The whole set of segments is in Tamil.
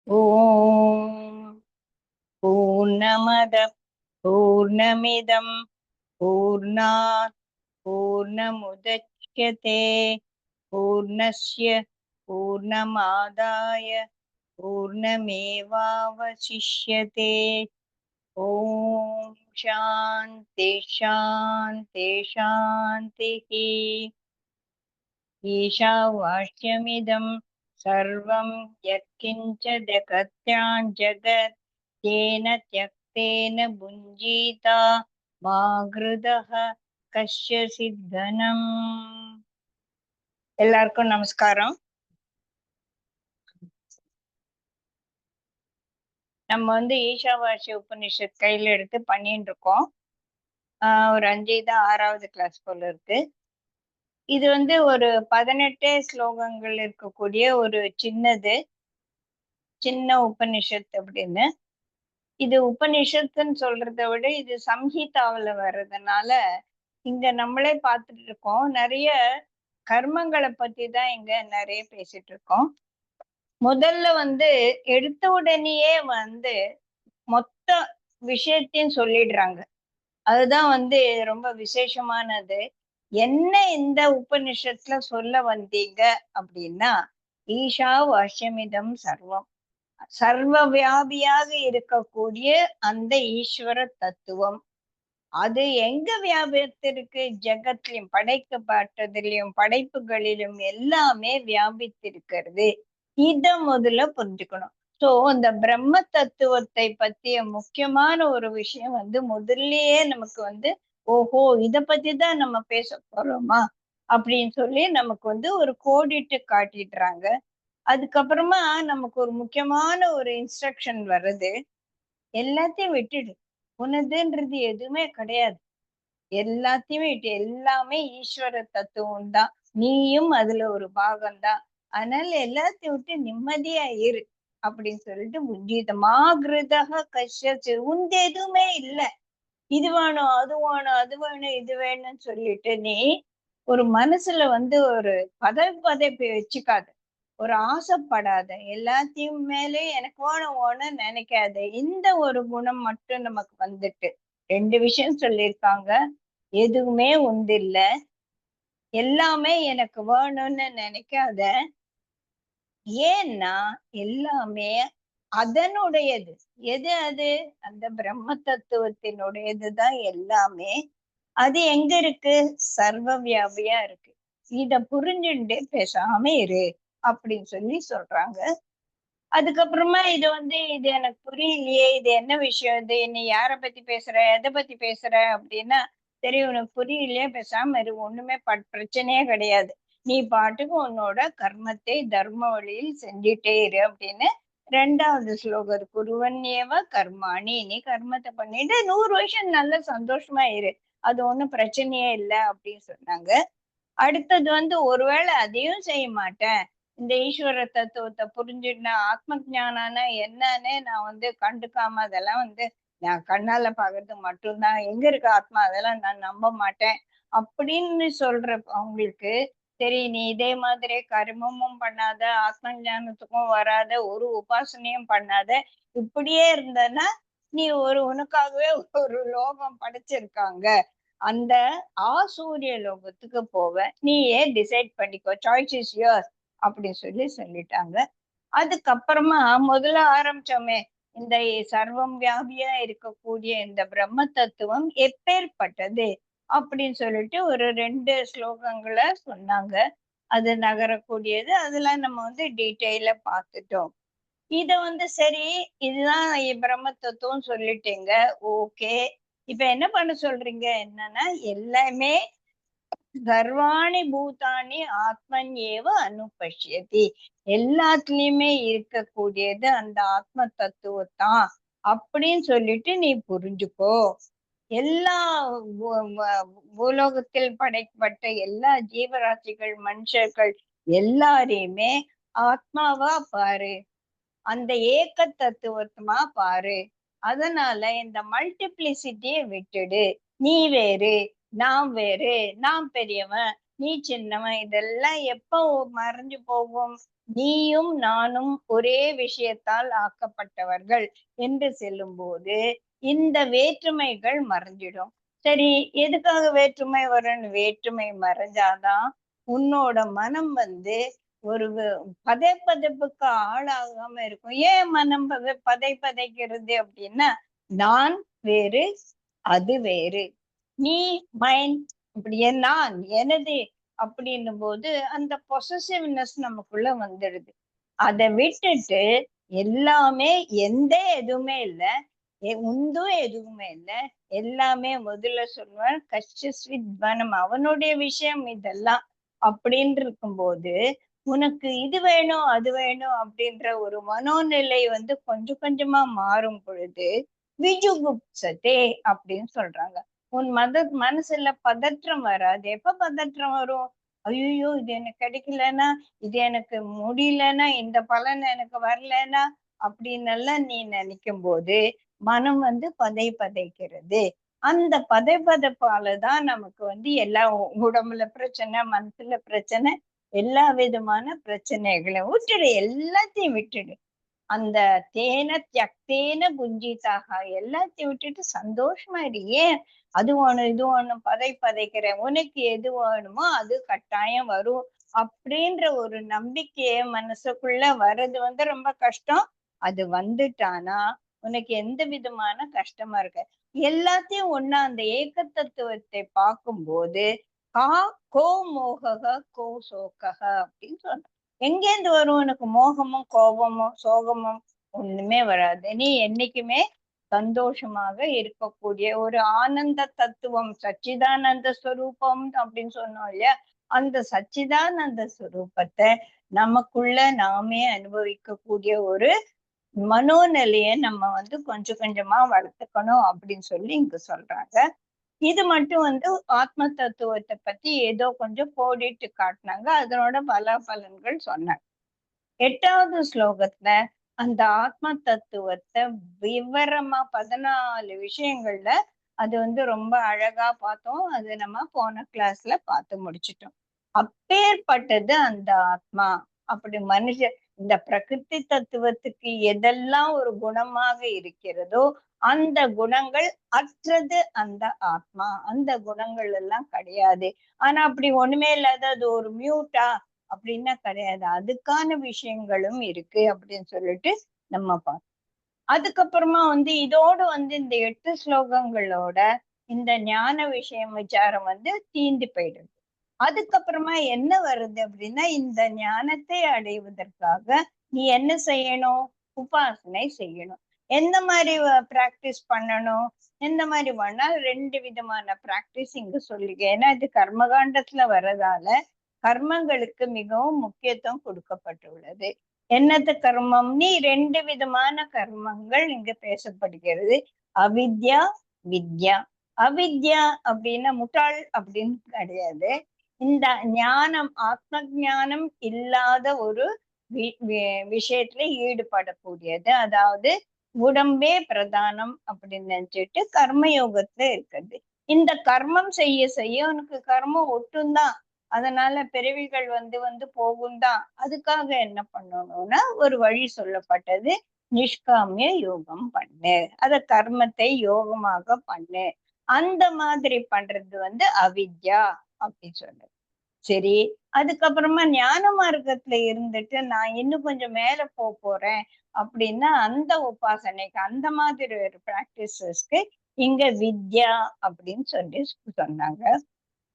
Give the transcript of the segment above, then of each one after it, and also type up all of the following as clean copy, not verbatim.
ஓம் பூர்ணமத பூர்ணமிதம் பூர்ணாத் பூர்ணமுதச்யதே பூர்ணஸ்ய பூர்ணமாதாய பூர்ணமேவாவசிஷ்யதே. ஓம் சாந்தி சாந்தி சாந்திஹி. ஈஷாவாஸ்யமிதம் சர்வம் யத்கிஞ்ச ஜகத்யான் ஜகத் தேன த்யக்தேன புஞ்சிதா மா கிருதஹ கஷ்யசித் தனம். எல்லாருக்கும் நமஸ்காரம். நம்ம ஈஷாவாஸ்ய உபனிஷத் கையில எடுத்து பண்ணிட்டு இருக்கோம். ஒரு 5 தான் 6வது கிளாஸ் போல இருக்கு. இது ஒரு 18 ஸ்லோகங்கள் இருக்கக்கூடிய ஒரு சின்ன உபனிஷத் அப்படின்னு. இது உபனிஷத்துன்னு சொல்றதை விட இது சம்ஹிதாவுல வர்றதுனால இங்க நம்மளே பார்த்துட்டு இருக்கோம். நிறைய கர்மங்களை பத்தி தான் இங்க நிறைய பேசிட்டு இருக்கோம். முதல்ல எடுத்த உடனேயே மொத்த விஷயத்தையும் சொல்லிடுறாங்க. அதுதான் ரொம்ப விசேஷமானது. என்ன இந்த உபனிஷத்துல சொல்ல வந்தீங்க அப்படின்னா, ஈஷா வாஷ்யமிதம் சர்வம், சர்வ வியாபியாக இருக்கக்கூடிய அந்த ஈஸ்வர தத்துவம் அது எங்க வியாபித்திருக்கு? ஜகத்திலும் படைக்கப்பட்டதிலும் படைப்புகளிலும் எல்லாமே வியாபித்திருக்கிறது. இத முதல்ல புரிஞ்சுக்கணும். சோ இந்த பிரம்ம தத்துவத்தை பத்திய முக்கியமான ஒரு விஷயம் முதல்லயே நமக்கு ஓஹோ இத பத்தி தான் நம்ம பேச போறோமா அப்படின்னு சொல்லி நமக்கு ஒரு கோடிட்டு காட்டிடுறாங்க. அதுக்கப்புறமா நமக்கு ஒரு முக்கியமான ஒரு இன்ஸ்ட்ரக்ஷன் வருது. எல்லாத்தையும் விட்டுடு, உனதுன்றது எதுவுமே கிடையாது, எல்லாத்தையும் விட்டு, எல்லாமே ஈஸ்வர தத்துவம் தான், நீயும் அதுல ஒரு பாகம்தான், அதனால எல்லாத்தையும் விட்டு நிம்மதியா இரு அப்படின்னு சொல்லிட்டு புஜ்ஜிதமா கிருதக கஷ்யசி, உந்து எதுவுமே இல்லை, இது வேணும் அது வேணும் அது வேணும் இது வேணும்னு சொல்லிட்டு நீ ஒரு மனசுல ஒரு பதைப்பை வச்சுக்காத, ஒரு ஆசைப்படாத, எல்லாத்தையும் மேலே எனக்கு ஓன நினைக்காத. இந்த ஒரு குணம் மட்டும் நமக்கு 2 விஷயம் சொல்லியிருக்காங்க. எதுவுமே உண்டில்ல, எல்லாமே எனக்கு வேணும்னு நினைக்காத. ஏன்னா எல்லாமே அதனுடையது. எது அது? அந்த பிரம்ம தத்துவத்தினுடையதுதான் எல்லாமே. அது எங்க இருக்கு? சர்வ வியாபியா இருக்கு. இத புரிஞ்சுட்டு பேசாம இரு அப்படின்னு சொல்லி சொல்றாங்க. அதுக்கப்புறமா இது எனக்கு புரியலையே, இது என்ன விஷயம், இது நீ யார பத்தி பேசுற, எதை பத்தி பேசுற அப்படின்னா, சரி உனக்கு புரியலையே பேசாம இரு, ஒண்ணுமே பிரச்சனையே கிடையாது, நீ பாட்டுக்கு உன்னோட கர்மத்தை தர்ம வழியில் செஞ்சுட்டே இரு அப்படின்னு 2வது ஸ்லோகம். குருவன்யேவ கர்மாணி, நீ கர்மத்தை பண்ணிட்டு 100 வருஷம் நல்ல சந்தோஷமா இரு, அது ஒண்ணும் பிரச்சனையே இல்லை அப்படின்னு சொன்னாங்க. அடுத்தது ஒருவேளை அதையும் செய்ய மாட்டேன், இந்த ஈஸ்வர தத்துவத்தை புரிஞ்சுட்டு ஆத்ம ஞானான என்னன்னே நான் கண்டுக்காம அதெல்லாம் நான் கண்ணால பாக்குறது மட்டும்தான், எங்க இருக்கு ஆத்மா அதெல்லாம் நான் நம்ப மாட்டேன் அப்படின்னு சொல்ற அவங்களுக்கு, சரி நீ இதே மாதிரி கர்மமும் பண்ணாத, ஆத்ம ஞானத்துக்கும் வராத, ஒரு உபாசனையும் பண்ணாத, இப்படியே இருந்தன்னா நீ உனக்காகவே ஒரு லோகம் படைச்சிருக்காங்க, அந்த ஆசூரிய லோகத்துக்கு போவ, நீயே டிசைட் பண்ணிக்கோ, சாய்ஸ் இஸ் யோர்ஸ் அப்படின்னு சொல்லிட்டாங்க. அதுக்கப்புறமா முதல்ல ஆரம்பிச்சோமே, இந்த சர்வம் வியாபியா இருக்கக்கூடிய இந்த பிரம்ம தத்துவம் எப்பேற்பட்டது அப்படின்னு சொல்லிட்டு ஒரு 2 ஸ்லோகங்களை சொன்னாங்க. அது நகரக்கூடியது, அதெல்லாம் நம்ம டீட்டெயில பார்த்துட்டோம். இத சரி இதுதான் பிரம்ம தத்துவம் சொல்லிட்டீங்க, ஓகே. இப்ப என்ன பண்ண சொல்றீங்க என்னன்னா, எல்லாமே சர்வாணி பூதானி ஆத்மன் ஏவ அனுபஷ்யதி, எல்லாத்துலயுமே இருக்கக்கூடியது அந்த ஆத்ம தத்துவத்தான் அப்படின்னு சொல்லிட்டு நீ புரிஞ்சுக்கோ. எல்லா பூலோகத்தில் படைக்கப்பட்ட எல்லா ஜீவராசிகள் மனுஷர்கள் எல்லாரையுமே ஆத்மாவா பாரு, அந்த ஏக்க தத்துவமா பாரு. அதனால இந்த மல்டிப்ளிசிட்டியை விட்டுடு, நீ வேறு நான் வேறு, நான் பெரியவன் நீ சின்னவன், இதெல்லாம் எப்ப மறைஞ்சு போகும்? நீயும் நானும் ஒரே விஷயத்தால் ஆக்கப்பட்டவர்கள் என்று செல்லும்போது இந்த வேற்றுமைகள் மறைஞ்சிடும். சரி, எதுக்காக வேற்றுமை வரும்னு? வேற்றுமை மறைஞ்சாதான் உன்னோட மனம் ஒரு பதைப்பதைப்புக்கு ஆளாகாம இருக்கும். ஏன் மனம் பதைக்கிறது அப்படின்னா, நான் வேறு, அது வேறு. நீ, மைன், அப்படியே நான், எனது அப்படின்னும் போது அந்த பொசசிவ்னஸ் நமக்குள்ள வந்துடுது. அதை விட்டுட்டு எல்லாமே, எதுவுமே இல்ல, உந்தும் எதுவுமே இல்ல, எல்லாமே முதல்ல சொல்லுவேன் கஷ்டிஸ்வித்வனம், அவனுடைய விஷயம் இதெல்லாம் அப்படின்னு இருக்கும்போது உனக்கு இது வேணும் அது வேணும் அப்படின்ற ஒரு மனோநிலை கொஞ்சம் கொஞ்சமா மாறும் பொழுது விஜுகுப்சதே அப்படின்னு சொல்றாங்க. உன் மனசுல பதற்றம் வராது. எப்ப பதற்றம் வரும்? ஐயோ, இது எனக்கு கிடைக்கலன்னா, இது எனக்கு முடியலன்னா, இந்த பலன் எனக்கு வரலன்னா அப்படின்னு எல்லாம் நீ நினைக்கும் போது மனம் பதைக்கிறது. அந்த பதைப்பதைப்பாலதான் நமக்கு எல்லா உடம்புல பிரச்சனை, மனசுல பிரச்சனை, எல்லா விதமான பிரச்சனைகளை விட்டுடு, எல்லாத்தையும் விட்டுடு. அந்த தேன தியக்தேன புஞ்சிதாக, எல்லாத்தையும் விட்டுட்டு சந்தோஷமா இரு. ஏன் அது வேணும் இது வேணும் பதைக்கிற, உனக்கு எது வேணுமோ அது கட்டாயம் வரும் அப்படின்ற ஒரு நம்பிக்கைய மனசுக்குள்ள வர்றது ரொம்ப கஷ்டம். அது வந்துட்டானா உனக்கு எந்த விதமான கஷ்டமா இருக்க. எல்லாத்தையும் ஒண்ணா அந்த ஏக தத்துவத்தை பார்க்கும்போது கா கோ மோகக கோ சோகக அப்படின்னு சொல்ற. எங்கேருந்து வரும் உனக்கு மோகமும் கோபமும் சோகமும்? ஒண்ணுமே வராது. நீ என்னைக்குமே சந்தோஷமாக இருக்கக்கூடிய ஒரு ஆனந்த தத்துவம், சச்சிதானந்த ஸ்வரூபம் அப்படின்னு சொன்னோம் இல்லையா? அந்த சச்சிதானந்த ஸ்வரூபத்தை நமக்குள்ள நாமே அனுபவிக்கக்கூடிய ஒரு மனோநிலையை நம்ம கொஞ்சம் கொஞ்சமா வளர்த்துக்கணும் அப்படின்னு சொல்லி இங்க சொல்றாங்க. இது மட்டும் ஆத்ம தத்துவத்தை பத்தி ஏதோ கொஞ்சம் கோடிட்டு காட்டினாங்க. அதனோட பலாபலன்கள் சொன்னாங்க. 8வது ஸ்லோகத்துல அந்த ஆத்ம தத்துவத்தை விவரமா 14 விஷயங்கள்ல அது ரொம்ப அழகா பார்த்தோம். அது நம்ம போன கிளாஸ்ல பார்த்து முடிச்சிட்டோம். அப்பேற்பட்டது அந்த ஆத்மா. அப்படி இந்த பிரகிருதி தத்துவத்துக்கு எதெல்லாம் ஒரு குணமாக இருக்கிறதோ அந்த குணங்கள் அற்றது அந்த ஆத்மா. அந்த குணங்கள் எல்லாம் கிடையாது. ஆனா அப்படி ஒண்ணுமே இல்லாத அது ஒரு மியூட்டா அப்படின்னா கிடையாது. அதுக்கான விஷயங்களும் இருக்கு அப்படின்னு சொல்லிட்டு நம்ம பார்த்தோம். அதுக்கப்புறமா இதோடு இந்த 8 ஸ்லோகங்களோட இந்த ஞான விஷயம் விசாரம் தீந்து போயிடுது. அதுக்கப்புறமா என்ன வருது அப்படின்னா, இந்த ஞானத்தை அடைவதற்காக நீ என்ன செய்யணும்? உபாசனை செய்யணும். எந்த மாதிரி பிராக்டிஸ் பண்ணணும்? எந்த மாதிரி பண்ணா? 2 விதமான பிராக்டிஸ் இங்க சொல்லுங்க. ஏன்னா இது கர்மகாண்டத்துல வர்றதால கர்மங்களுக்கு மிகவும் முக்கியத்துவம் கொடுக்கப்பட்டுள்ளது. என்னது கர்மம்? நீ 2 விதமான கர்மங்கள் இங்க பேசப்படுகிறது. அவித்யா, வித்யா. அவித்யா அப்படின்னா முட்டாள் அப்படின்னு கிடையாது. இந்த ஞானம், ஆத்ம ஞானம் இல்லாத ஒரு விஷயத்துல ஈடுபடக்கூடியது. அதாவது உடம்பே பிரதானம் அப்படின்னு நினைச்சிட்டு கர்மயோகத்துல இருக்கிறது. இந்த கர்மம் செய்ய செய்ய உனக்கு கர்மம் ஒட்டும்தான். அதனால பிறவிகள் வந்து போகும் தான். அதுக்காக என்ன பண்ணணும்னா ஒரு வழி சொல்லப்பட்டது, நிஷ்காமிய யோகம் பண்ணு. அத கர்மத்தை யோகமாக பண்ணு. அந்த மாதிரி பண்றது அவித்யா அப்படி சொல்றது. சரி, அதுக்கப்புறமா ஞான மார்க்கத்துல இருந்துட்டு நான் இன்னும் கொஞ்சம் மேல போறேன் அப்படின்னா அந்த உபாசனைக்கு, அந்த மாதிரி ஒரு பிராக்டிசஸ்க்கு இங்க வித்யா அப்படின்னு சொல்லி சொன்னாங்க.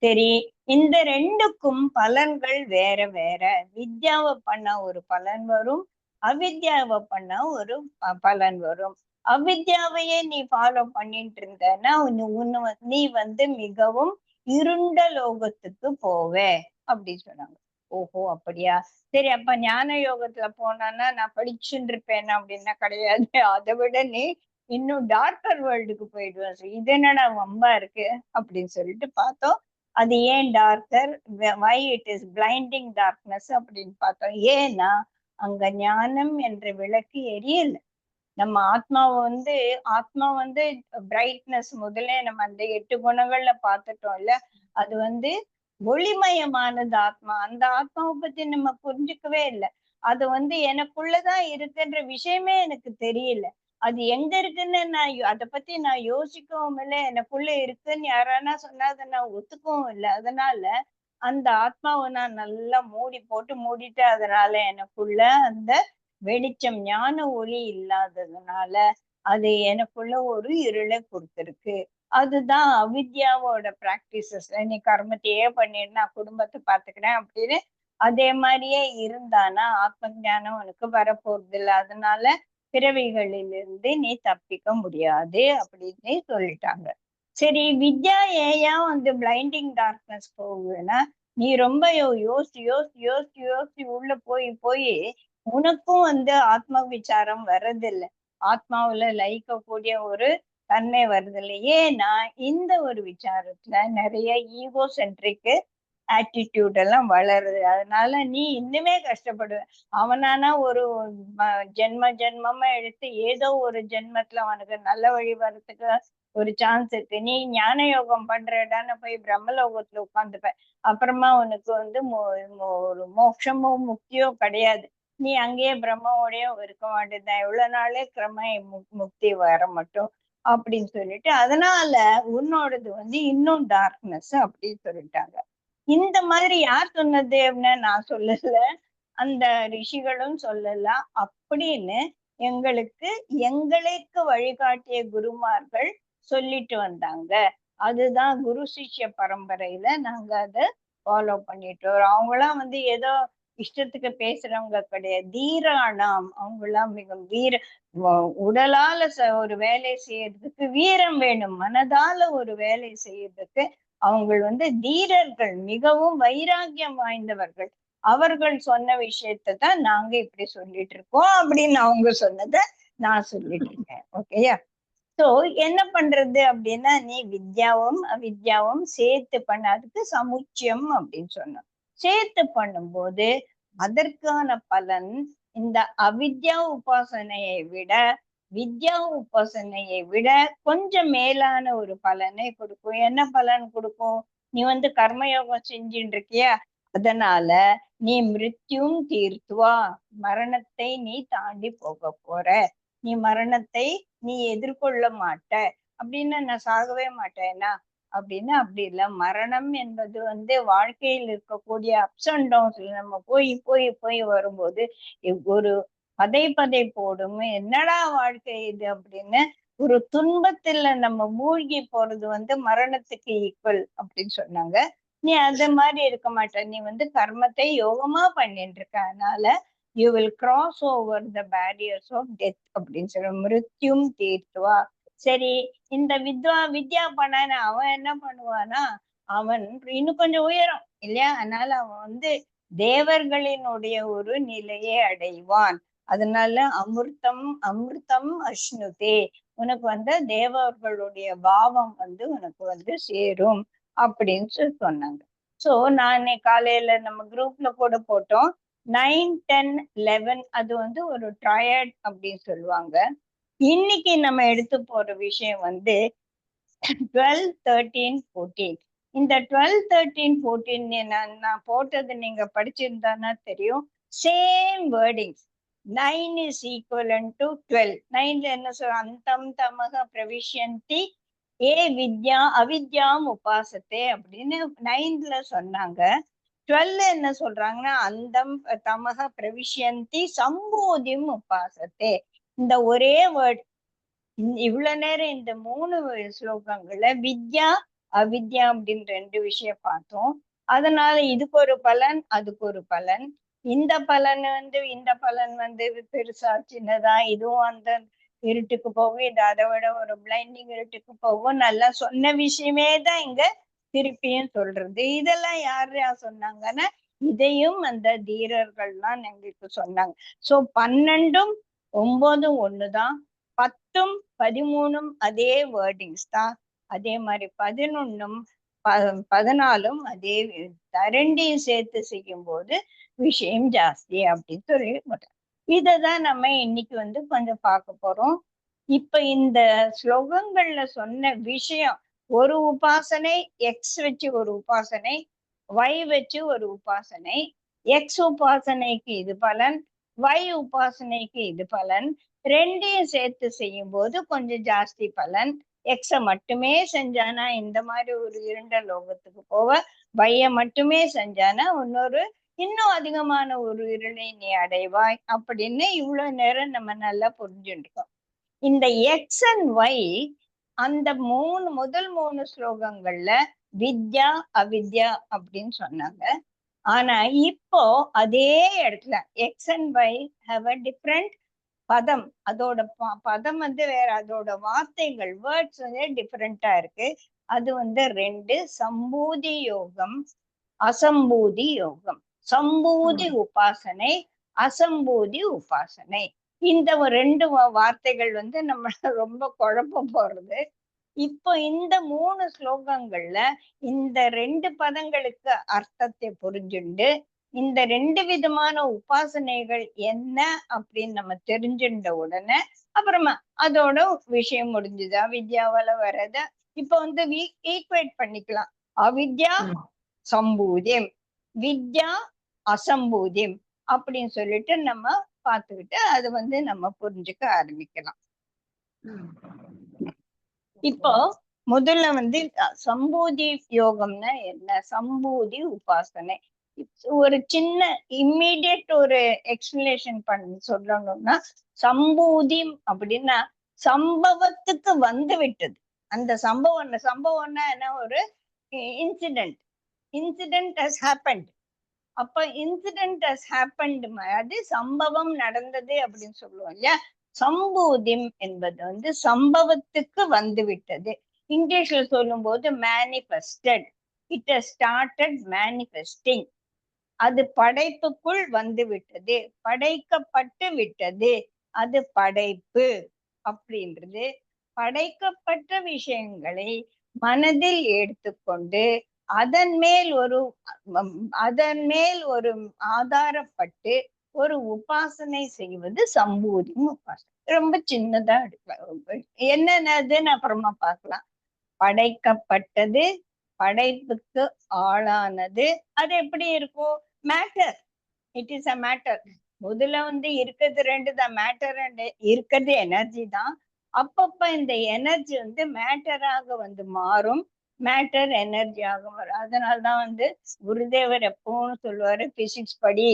சரி, இந்த 2க்கும் பலன்கள் வேற வேற. வித்யாவை பண்ண ஒரு பலன் வரும், அவித்யாவை பண்ண ஒரு பலன் வரும். அவித்யாவையே நீ ஃபாலோ பண்ணிட்டு இருந்தன்னா நீ மிகவும் இருண்ட லோகத்துக்கு போவே அப்படி சொன்னாங்க. ஓஹோ, அப்படியா? சரி, அப்ப ஞான யோகத்துல போனான்னா நான் படிச்சுட்டு இருப்பேன் அப்படின்னா கிடையாது. அதை விட நீ இன்னும் டார்க்கர் வேர்ல்டுக்கு போயிடுவேன். இது என்னடா வம்பா இருக்கு அப்படின்னு சொல்லிட்டு பார்த்தோம். அது ஏன் darker, why it is blinding darkness அப்படின்னு பார்த்தோம். ஏன்னா அங்க ஞானம் என்ற விளக்கு எரியல. நம்ம ஆத்மா பிரைட்னஸ் முதல்ல நம்ம அந்த 8 குணங்கள்ல பார்த்துட்டோம் இல்ல. அது ஒளிமயமானது ஆத்மா. அந்த ஆத்மாவை பத்தி நம்ம புரிஞ்சுக்கவே இல்லை. அது எனக்குள்ளதான் இருக்குன்ற விஷயமே எனக்கு தெரியல. அது எங்க இருக்குன்னு அதை பத்தி நான் யோசிக்கவும் இல்லை. எனக்குள்ள இருக்குன்னு யாரானா சொன்னா அதை நான் ஒத்துக்கவும் இல்லை. அதனால அந்த ஆத்மாவை நான் நல்லா மூடி போட்டு மூடிட்டு, அதனால எனக்குள்ள அந்த வெளிச்சம் ஞான ஒளி இல்லாததுனால அது எனக்குள்ள ஒரு இருளை கொடுத்திருக்கு. அதுதான் அவித்யாவோட பிராக்டிசஸ்ல. நீ கர்மத்தையே பண்ணிட்டு நான் குடும்பத்தை பாத்துக்கிறேன் அப்படின்னு அதே மாதிரியே இருந்தானா ஆத்ம ஞானம் உனக்கு வரப்போறது இல்லை. அதனால பிறவிகளிலிருந்து நீ தப்பிக்க முடியாது அப்படின்னு சொல்லிட்டாங்க. சரி, வித்யா ஏன் பிளைண்டிங் டார்க்னஸ் போகுதுன்னா, நீ ரொம்ப யோசிச்சு யோசிச்சு யோசிச்சு யோசிச்சு உள்ள போய் போய் உனக்கும் ஆத்ம விசாரம் வர்றதில்லை. ஆத்மாவுல லயிக்கக்கூடிய ஒரு தன்மை வருதில்லை. ஏன்னா இந்த ஒரு விசாரத்துல நிறைய ஈகோ சென்ட்ரிக் ஆட்டிடியூட் எல்லாம் வளருது. அதனால நீ இன்னுமே கஷ்டப்படுவ. அவனானா ஒரு ஜென்ம ஜென்மமா எடுத்து ஏதோ ஒரு ஜென்மத்துல அவனுக்கு நல்ல வழி வர்றதுக்கு ஒரு சான்ஸ் இருக்கு. நீ ஞான யோகம் பண்றடான்னு போய் பிரம்மலோகத்துல உட்காந்துப்ப. அப்புறமா உனக்கு ஒரு மோட்சமோ முக்தியோ கிடையாது. நீ அங்கேயே பிரம்மாவோடய இருக்க மாட்டேதான். எவ்வளவு நாளே கிரம முக்தி வர மட்டும் அப்படின்னு சொல்லிட்டு, அதனால உன்னோடது இன்னும் டார்க்னஸ் அப்படின்னு சொல்லிட்டாங்க. இந்த மாதிரி யார் சொன்னது அப்படின்னு நான் சொல்லல, அந்த ரிஷிகளும் சொல்லல. அப்படின்னு எங்களுக்கு வழிகாட்டிய குருமார்கள் சொல்லிட்டு வந்தாங்க. அதுதான் குரு சிஷ்ய பரம்பரையில நாங்க அதை ஃபாலோ பண்ணிட்டு வரோம். அவங்களாம் ஏதோ இஷ்டத்துக்கு பேசுறவங்க கிடையாது. தீரானாம் அவங்களாம் மிக உடலால ஒரு வேலை செய்யறதுக்கு வீரம் வேணும். மனதால ஒரு வேலை செய்யறதுக்கு அவங்க தீரர்கள், மிகவும் வைராக்கியம் வாய்ந்தவர்கள். அவர்கள் சொன்ன விஷயத்த தான் நாங்க இப்படி சொல்லிட்டு இருக்கோம் அப்படின்னு அவங்க சொன்னதை நான் சொல்லிட்டு இருக்கேன். ஓகேயா? சோ என்ன பண்றது அப்படின்னா, நீ வித்யாவும் அவித்யாவும் சேர்த்து பண்ண, அதுக்கு சமுச்சியம் அப்படின்னு சொன்னோம். சேர்த்து பண்ணும்போது அதற்கான பலன் இந்த அவித்யா உபாசனையை விட வித்யா உபாசனையை விட கொஞ்சம் மேலான ஒரு பலனை கொடுக்கும். என்ன பலன் கொடுக்கும்? நீ கர்மயோகம் செஞ்சுட்டு இருக்கியா, அதனால நீ மிருத்யும் தீர்த்துவா, மரணத்தை நீ தாண்டி போக போற. நீ மரணத்தை நீ எதிர்கொள்ள மாட்ட. அப்படின்னு நான் சாகவே மாட்டேன்னா அப்படின்னு அப்படி இல்லை. மரணம் என்பது வாழ்க்கையில் இருக்கக்கூடிய அப்ஸ் அண்ட் டவுன்ஸ்ல நம்ம போய் போய் போய் வரும்போது ஒரு பதை போடும். என்னடா வாழ்க்கை இது அப்படின்னு ஒரு துன்பத்துல நம்ம மூழ்கி போறது மரணத்துக்கு ஈக்குவல் அப்படின்னு சொன்னாங்க. நீ அந்த மாதிரி இருக்க மாட்ட. நீ கர்மத்தை யோகமா பண்ணிட்டு இருக்க. அதனால you will cross over the barriers of death அப்படின்னு சொல்ற. மிருத்யும் தீர்த்துவா. சரி, இந்த வித்யா பண்ண அவன் என்ன பண்ணுவானா, அவன் இன்னும் கொஞ்சம் உயரம் இல்லையா? அதனால அவன் தேவர்களினுடைய ஒரு நிலையை அடைவான். அதனால அமிர்தம் அமிர்தம் அஷ்ணுதே, உனக்கு தேவர்களுடைய பாவம் உனக்கு சேரும் அப்படின்னு சொன்னாங்க. சோ நான் காலையில நம்ம குரூப்ல கூட போட்டோம். 9, 10, 11 அது ஒரு ட்ரையட் அப்படின்னு சொல்லுவாங்க. இன்னைக்கு நம்ம எடுத்து போற விஷயம் 12, 13, 14. இந்த 12, 13, 14 நான் போட்டது நீங்க படிச்சிருந்தானா தெரியும். Same wordings. 9 is equivalent to 12. 9ல என்ன சொல்ற? அந்தம் தமக பிரவிஷ்யந்தி ஏ வித்யா அவித்யாம் உபாசத்தே அப்படின்னு 9ல சொன்னாங்க. 12 என்ன சொல்றாங்கன்னா, அந்தம் தமக பிரவிஷ்யந்தி சம்போதிம் உபாசத்தே. இந்த ஒரே வேர்ட் இவ்வளவு நேரம் இந்த 3 ஸ்லோகங்கள்ல வித்யா அவித்யா அப்படின்னு 2 விஷயம் பார்த்தோம். அதனால இதுக்கு ஒரு பலன், அதுக்கு ஒரு பலன். இந்த பலன் இந்த பலன் பெருசா சின்னதா, இதுவும் அந்த இருட்டுக்கு போகும், இது அதை விட ஒரு பிளைண்டிங் இருட்டுக்கு போகும். நல்லா சொன்ன விஷயமே தான் இங்க திருப்பியும் சொல்றது. இதெல்லாம் யாரு சொன்னாங்கன்னா, இதையும் அந்த தீரர்கள்லாம் எங்களுக்கு சொன்னாங்க. சோ 12, 9 ஒண்ணுதான், 10, 13 அதே வேர்டிங்ஸ் தான். அதே மாதிரி 11, 14 அதே. ரெண்டையும் சேர்த்து செய்யும் போது விஷயம் ஜாஸ்தி அப்படின்னு சொல்லி இததான் நம்ம இன்னைக்கு கொஞ்சம் பார்க்க போறோம். இப்ப இந்த ஸ்லோகங்கள்ல சொன்ன விஷயம், ஒரு உபாசனை எக்ஸ் வச்சு ஒரு உபாசனை, Y வச்சு ஒரு உபாசனை, X உபாசனைக்கு இது பலன், Y உபாசனைக்கு இது பலன். ரெண்டையும் சேர்த்து செய்யும் போது கொஞ்சம் ஜாஸ்தி பலன். X மட்டுமே செஞ்சானா இந்த மாதிரி ஒரு இருண்ட லோகத்துக்கு போவ, Y மட்டுமே செஞ்சானா இன்னும் அதிகமான ஒரு இருளை நீ அடைவாய் அப்படின்னு இவ்வளவு நேரம் நம்ம நல்லா புரிஞ்சுருக்கோம். இந்த X and Y அந்த முதல் 3 ஸ்லோகங்கள்ல வித்யா அவித்யா அப்படின்னு சொன்னாங்க. ஆனா இப்போ அதே இடத்துல X and Y have a different பதம். அதோட பதம் வேற, அதோட வார்த்தைகள் வேர்ட்ஸ் டிஃபரெண்டா இருக்கு. அது 2 சம்பூதி யோகம், அசம்பூதி யோகம். சம்பூதி உபாசனை, அசம்பூதி உபாசனை. இந்த 2 வார்த்தைகள் நம்ம ரொம்ப குழப்பம் போடுறது. இப்போ இந்த 3 ஸ்லோகங்கள்ல இந்த 2 பதங்களுக்கு அர்த்தத்தை புரிஞ்சுண்டு இந்த 2 விதமான உபாசனைகள் என்ன அப்படின்னு நம்ம தெரிஞ்சுட்ட உடனே அப்புறமா அதோட விஷயம் முடிஞ்சுது. அவித்யாவால வர்றத இப்ப ஈக்குவேட் பண்ணிக்கலாம். அவித்யா சம்பூதியம், வித்யா அசம்பூதியம் அப்படின்னு சொல்லிட்டு நம்ம பார்த்துக்கிட்டு அது நம்ம புரிஞ்சுக்க ஆரம்பிக்கலாம். இப்போ முதல்ல சம்பூதி யோகம்னா என்ன, சம்பூதி உபாசனை, ஒரு சின்ன இம்மீடியட் ஒரு எக்ஸ்பிளேஷன் பண்ணி சொல்லணும்னா, சம்பூதி அப்படின்னா சம்பவத்துக்கு விட்டது. அந்த சம்பவம்னா என்ன, ஒரு இன்சிடென்ட் has happened. அப்ப இன்சிடென்ட் has happened அது சம்பவம் நடந்தது அப்படின்னு சொல்லுவோம் இல்லையா. சம்பூதியம் என்பது சம்பவத்துக்கு விட்டது. இங்கிலீஷ்ல சொல்லும் போது manifested, it has started manifesting. அது படைப்புக்குள் விட்டது, படைக்கப்பட்டு விட்டது, அது படைப்பு அப்படின்றது. படைக்கப்பட்ட விஷயங்களை மனதில் எடுத்துக்கொண்டு அதன் மேல் ஒரு ஆதாரப்பட்டு ஒரு உபாசனை செய்வது சம்பூதி உபாசனை. ரொம்ப சின்னதா எடுக்கலாம். என்னன்னு அப்புறமா பார்க்கலாம். படைக்கப்பட்டது, படைப்புக்கு ஆளானது, அது எப்படி இருக்கும், matter. It is a matter. முதல்ல இருக்கிறது 2 தான், மேட்டர் அண்ட் இருக்கிறது எனர்ஜி தான். அப்பப்ப இந்த எனர்ஜி மேட்டராக மாறும், மேட்டர் எனர்ஜியாக வரும். அதனால்தான் குருதேவர் எப்பவும் சொல்லுவாரு, பிசிக்ஸ் படி,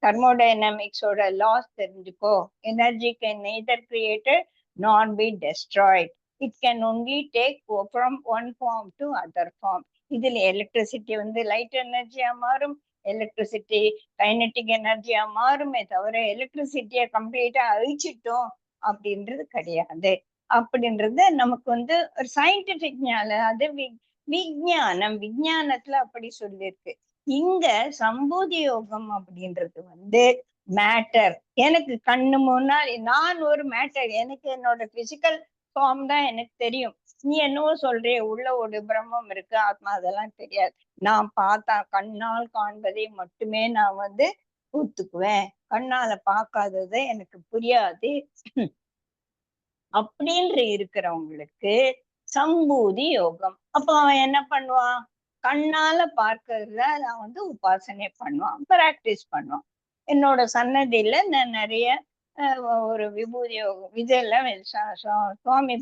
தெர்மோடைனமிக்ஸோட லாஸ் தெரிஞ்சுக்கோ, energy can neither created not be destroyed, it can only take from one form to other form. இதுல எலக்ட்ரிசிட்டி லைட் எனர்ஜியா மாறும், எலக்ட்ரிசிட்டி கைனட்டிக் எனர்ஜியா மாறுமே தவிர எலக்ட்ரிசிட்டியை கம்ப்ளீட்டா அழிச்சிட்டோம் அப்படின்றது கிடையாது. அப்படின்றது நமக்கு ஒரு சயின்டிபிக் ஞானம், அது விஞ்ஞானத்துல அப்படி சொல்லியிருக்கு. இங்க சம்பூதி யோகம் அப்படின்றது மேட்டர். எனக்கு கண்ணு முன்னாடி நான் ஒரு மேட்டர், எனக்கு என்னோட பிசிக்கல் ஃபார்ம் தான் எனக்கு தெரியும். நீ என்னவோ சொல்றிய உள்ள ஒரு பிரம்மம் இருக்கு, ஆத்மா, அதெல்லாம் தெரியாது. நான் பார்த்தா கண்ணால் காண்பதை மட்டுமே நான் ஒத்துக்குவேன், கண்ணால பார்க்காதது எனக்கு புரியாது அப்படின்ற இருக்கிறவங்களுக்கு சம்பூதி யோகம். அப்ப அவன் என்ன பண்ணுவான், கண்ணால பார்க்கறத நான் உபாசனை பண்ணுவான், பிராக்டிஸ் பண்ணுவான். என்னோட சன்னதியில நான் நிறைய ஒரு விபூதி யோகம் இதெல்லாம் சுவாமி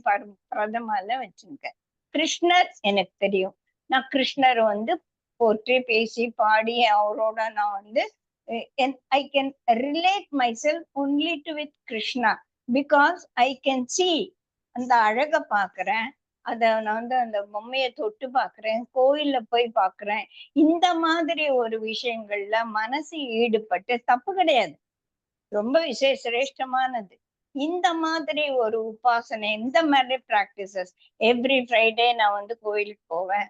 பிரதமால வச்சிருக்கேன். கிருஷ்ணர் எனக்கு தெரியும், நான் கிருஷ்ணர் போற்றி பேசி பாடி அவரோட நான் I can relate myself only to with Krishna because I can see. அந்த அழக பாக்குறேன், அத நான் அந்த பொம்மையை தொட்டு பாக்குறேன், கோயில்ல போய் பாக்குறேன். இந்த மாதிரி ஒரு விஷயங்கள்ல மனசு ஈடுபட்டு தப்பு கிடையாது, ரொம்ப சிரேஷ்டமானது. இந்த மாதிரி ஒரு உபாசனை, இந்த மாதிரி பிராக்டிசஸ் எவ்ரி ஃப்ரைடே நான் கோயிலுக்கு போவேன்.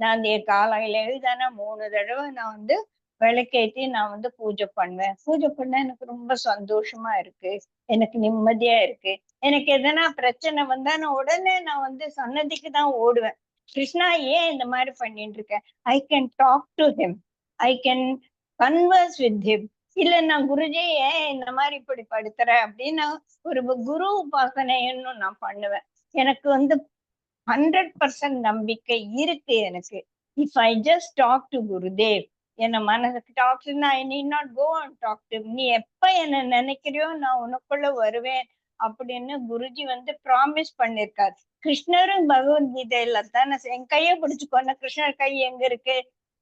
நான் காலையில எழுதானா 3 தடவை நான் விளக்கேத்தி நான் பூஜை பண்ணுவேன். பூஜை பண்ண எனக்கு ரொம்ப சந்தோஷமா இருக்கு, எனக்கு நிம்மதியா இருக்கு. எனக்கு எதனா பிரச்சனை வந்தா நான் உடனே நான் சன்னதிக்கு தான் ஓடுவேன். கிருஷ்ணா ஏன் இந்த மாதிரி பண்ணிட்டு இருக்கேன், I can talk to him, I can converse with him. இல்ல நான் குருஜி ஏன் இந்த மாதிரி இப்படி படுத்துற அப்படின்னு ஒரு குரு உபாசனைன்னு நான் பண்ணுவேன். எனக்கு 100% நம்பிக்கை இருக்கு எனக்கு. If I just talk to Gurudev, என்ன மனசுக்கு டாக்டர்னா I need not go and talk to, நீ எப்ப என்ன நினைக்கிறியோ நான் உனக்குள்ள வருவேன் அப்படின்னு குருஜி வந்து ப்ராமிஸ் பண்ணிருக்காரு. கிருஷ்ணரும் பகவத்கீதையில தானே என் கையை பிடிச்சுக்கோன, கிருஷ்ணர் கை எங்க இருக்கு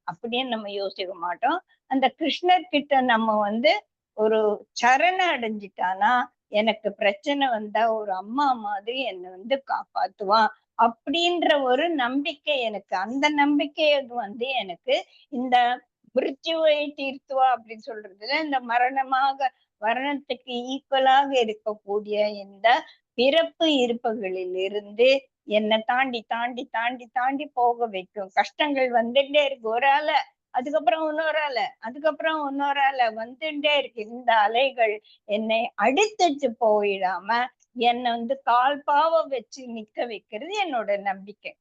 அப்படின்னு நம்ம யோசிக்க மாட்டோம். அந்த கிருஷ்ணர் கிட்ட நம்ம வந்து ஒரு சரண அடைஞ்சிட்டானா எனக்கு பிரச்சனை வந்தா ஒரு அம்மா மாதிரி என்னை வந்து காப்பாத்துவான் அப்படின்ற ஒரு நம்பிக்கை எனக்கு. அந்த நம்பிக்கை வந்து எனக்கு இந்த மிருத்யுவை தீர்த்துவா அப்படின்னு சொல்றதுல இந்த மரணத்துக்கு ஈக்குவலாக இருக்கக்கூடிய இந்த பிறப்பு இருப்புகளில் இருந்து என்னை தாண்டி தாண்டி தாண்டி தாண்டி போக வைக்கும். கஷ்டங்கள் வந்துட்டே இருக்கு, ஒரு ஆள அதுக்கப்புறம் இன்னொரு ஆள அதுக்கப்புறம் இன்னொரு ஆள வந்துட்டே இருக்கு. இந்த அலைகள் என்னை அடித்துட்டு போயிடாம என்னை வந்து கால் பாவ வச்சு நிக்க வைக்கிறது என்னோட நம்பிக்கை.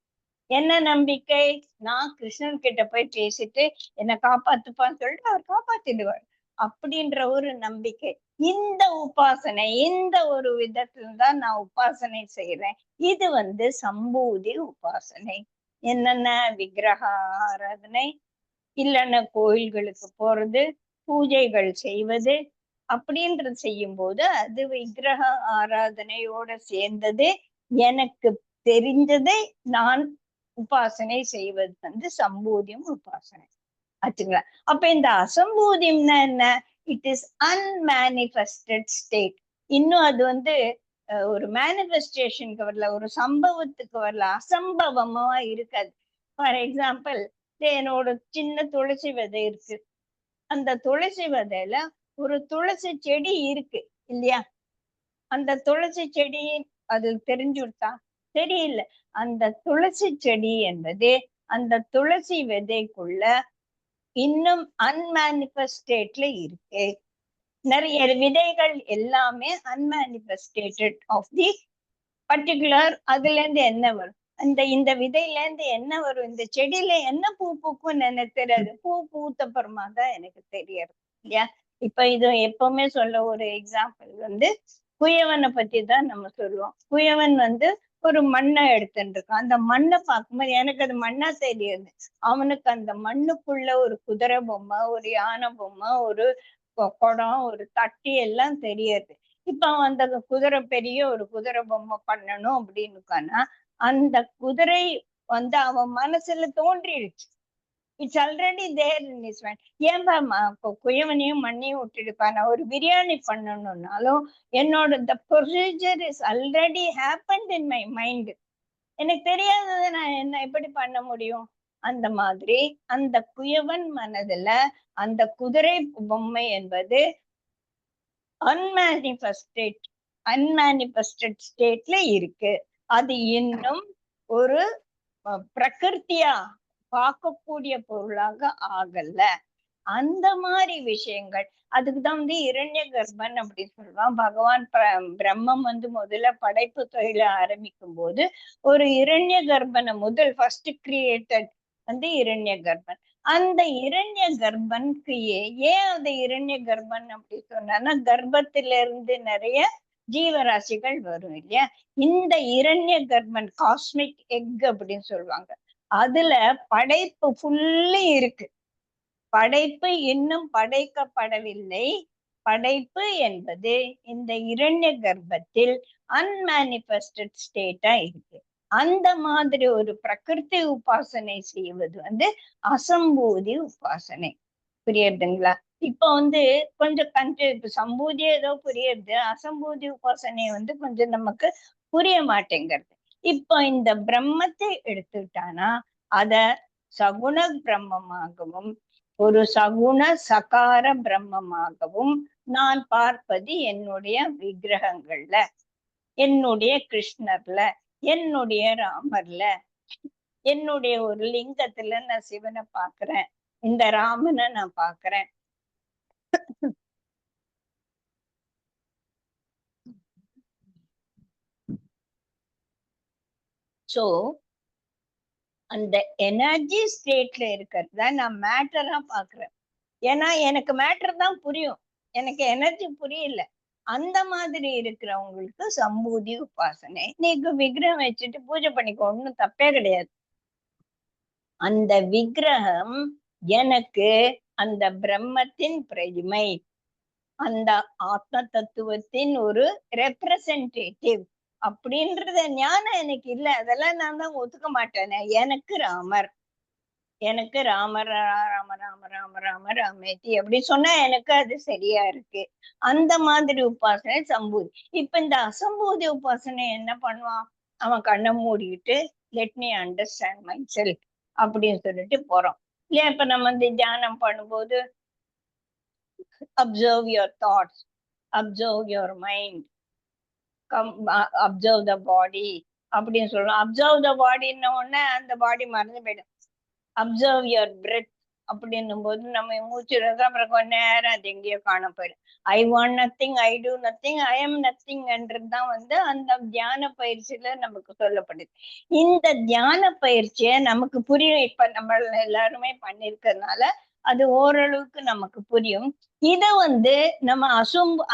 என்ன நம்பிக்கை? நான் கிருஷ்ணன் கிட்ட போய் பேசிட்டு என்னை காப்பாத்துப்பான்னு சொல்லிட்டு அவர் காப்பாத்திடுவார் அப்படின்ற ஒரு நம்பிக்கை. இந்த உபாசனை இந்த ஒரு விதத்துல தான் நான் உபாசனை செய்யறேன். இது வந்து சம்பூதி உபாசனை. என்னென்ன விக்கிரக ஆராதனை, இல்லைன்னா கோயில்களுக்கு போறது, பூஜைகள் செய்வது அப்படின்றது செய்யும் போது அது விக்கிரக ஆராதனையோட சேர்ந்தது. எனக்கு தெரிஞ்சதை நான் உபாசனை செய்வது வந்து சம்பூதியம் உபாசனை ஆச்சுங்களா. அப்ப இந்த அசம்பூதியம்னா என்ன? It is unmanifested state. இன்னும் அது வந்து ஒரு மேனிஃபெஸ்டேஷனுக்கு வரல, ஒரு சம்பவத்துக்கு வரல, அசம்பவமா இருக்காது. ஃபார் எக்ஸாம்பிள், என்னோட சின்ன துளசி விதை இருக்கு. அந்த துளசி விதையில ஒரு துளசி செடி இருக்கு இல்லையா? அந்த துளசி செடி அது தெரிஞ்சுட்டா தெரியல. அந்த துளசி செடி என்பது அந்த துளசி விதைக்குள்ள இன்னும் அன்மேனிஃபெஸ்டேட்ல இருக்கு. நிறைய விதைகள் எல்லாமே அன்மேனிஃபெஸ்டேட்டட் ஆஃப் தி பர்டிகுலர். அதுல இருந்து என்ன வரும்? இந்த விதையில இருந்து என்ன வரும்? இந்த செடியில என்ன பூ பூக்கும் எனக்கு தெரியாது. பூ பூத்த அப்புறமா தான் எனக்கு தெரியாது இல்லையா? இப்ப இது எப்பவுமே சொல்ல ஒரு எக்ஸாம்பிள் வந்து குயவனை பத்தி தான் நம்ம சொல்லுவோம். குயவன் வந்து ஒரு மண்ணை எடுத்துட்டு இருக்கான். அந்த மண்ணை பார்க்கும்போது எனக்கு அது மண்ணா தெரியாது. அவனுக்கு அந்த மண்ணுக்குள்ள ஒரு குதிரை பொம்மை, ஒரு யானை பொம்மை, ஒரு குடம், ஒரு தட்டி எல்லாம் தெரியாது. இப்ப அவன் அந்த குதிரை பெரிய ஒரு குதிரை பொம்மை பண்ணணும் அப்படின்னு அந்த குதிரை வந்து அவன் மனசுல தோன்றிடுச்சு. It's already there in his mind. ஏன்பா குயவனையும் மண்ணையும் விட்டுடுப்பா, நான் ஒரு பிரியாணி பண்ணணும்னாலும் என்னோட the procedure is already happened in my mind. எனக்கு தெரியாததை நான் என்ன எப்படி பண்ண முடியும்? அந்த மாதிரி அந்த குயவன் மனதுல அந்த குதிரை பொம்மை என்பது அன்மேனிஃபெஸ்டட் ஸ்டேட்ல இருக்கு. அது இன்னும் ஒரு பிரகிருத்தியா பார்க்கக்கூடிய பொருளாக ஆகல. அந்த மாதிரி விஷயங்கள். அதுக்குதான் வந்து இரண்ய கர்ப்பன் அப்படின்னு சொல்லுவான். பகவான் பிரம்மம் வந்து முதல்ல படைப்பு தொழில ஆரம்பிக்கும் போது ஒரு இரண்ய கர்ப்பனை முதல் ஃபர்ஸ்ட் கிரியேட்டட் வந்து இரண்ய கர்ப்பன். அந்த இரண்ய கர்ப்பனுக்கு ஏன் அந்த இரண்ய கர்ப்பன் அப்படி சொன்னா, கர்ப்பத்திலிருந்து நிறைய ஜீவராசிகள் வரும் இல்லையா? இந்த இரண்ய கர்ப்பன் காஸ்மிக் எக் அப்படின்னு சொல்லுவாங்க. அதுல படைப்பு ஃபுல்லி இருக்கு. படைப்பு இன்னும் படைக்கப்படவில்லை. படைப்பு என்பது இந்த இரண்ய கர்ப்பத்தில் அன்மேனிஃபெஸ்டட் ஸ்டேட்டா இருக்கு. அந்த மாதிரி ஒரு பிரகிருதி உபாசனை செய்வது வந்து அசம்பூதி உபாசனை. புரியுதுங்களா? இப்ப வந்து கொஞ்சம் இப்ப சம்பூதி ஏதோ புரியுது, அசம்பூதி உபாசனை வந்து கொஞ்சம் நமக்கு புரிய மாட்டேங்கிறது. இப்போ இந்த பிரம்மத்தை எடுத்துக்கிட்டானா அத சகுண பிரம்மமாகவும் ஒரு சகுண சகார பிரம்மமாகவும் நான் பார்ப்பது என்னுடைய விக்கிரகங்கள்ல, என்னுடைய கிருஷ்ணர்ல, என்னுடைய ராமர்ல, என்னுடைய ஒரு லிங்கத்துல நான் சிவனை பாக்குறேன், இந்த ராமனை நான் பாக்குறேன். சோ அந்த எனர்ஜி ஸ்டேட்ல இருக்கிறத நான் மேட்டரா பாக்குறேன். ஏன்னா எனக்கு மேட்டர் தான் புரியும், எனக்கு எனர்ஜி புரியல. அந்த மாதிரி இருக்கிறவங்களுக்கு சம்பூதி உபாசனை. நீங்க விக்கிரகம் வச்சுட்டு பூஜை பண்ணிக்கோ, ஒண்ணும் தப்பே கிடையாது. அந்த விக்கிரகம் எனக்கு அந்த பிரம்மத்தின் பிரதிமை, அந்த ஆத்ம தத்துவத்தின் ஒரு ரெப்ரசன்டேட்டிவ் அப்படின்றத ஞானம் எனக்கு இல்ல. அதெல்லாம் நான் தான் ஒத்துக்க மாட்டேனே. எனக்கு ராமர், எனக்கு ராமர் ராம ராம ராம ராம ராமேதி அப்படி சொன்னா எனக்கு அது சரியா இருக்கு. அந்த மாதிரி உபாசனை சம்பூதி. இப்ப இந்த அசம்பூதி உபாசனை என்ன பண்ணுவான்? அவன் கண்ணை மூடிட்டு let me understand myself அப்படின்னு சொல்லிட்டு போறோம் இல்லையா? இப்ப நம்ம இந்த தியானம் பண்ணும்போது observe your thoughts, observe your mind, observe the body அப்படின்னு சொல்லலாம். அப்சர்வ் த பாடின்ன உடனே அந்த பாடி மறந்து போயிடும். அப்சர்வ் யுவர் பிரெத் அப்படின்னும் போது நம்ம மூச்சு அப்புறம் கொஞ்ச நேரம் அது எங்கேயோ காண போயிடும். I want nothing, I two nothing, I am nothing என்றுதான் அந்த தியான பயிற்சியில நமக்கு சொல்லப்படுது. இந்த தியான பயிற்சியை நமக்கு புரியும். இப்ப நம்ம எல்லாருமே பண்ணிருக்கிறதுனால அது ஓரளவுக்கு நமக்கு புரியும். இத நம்ம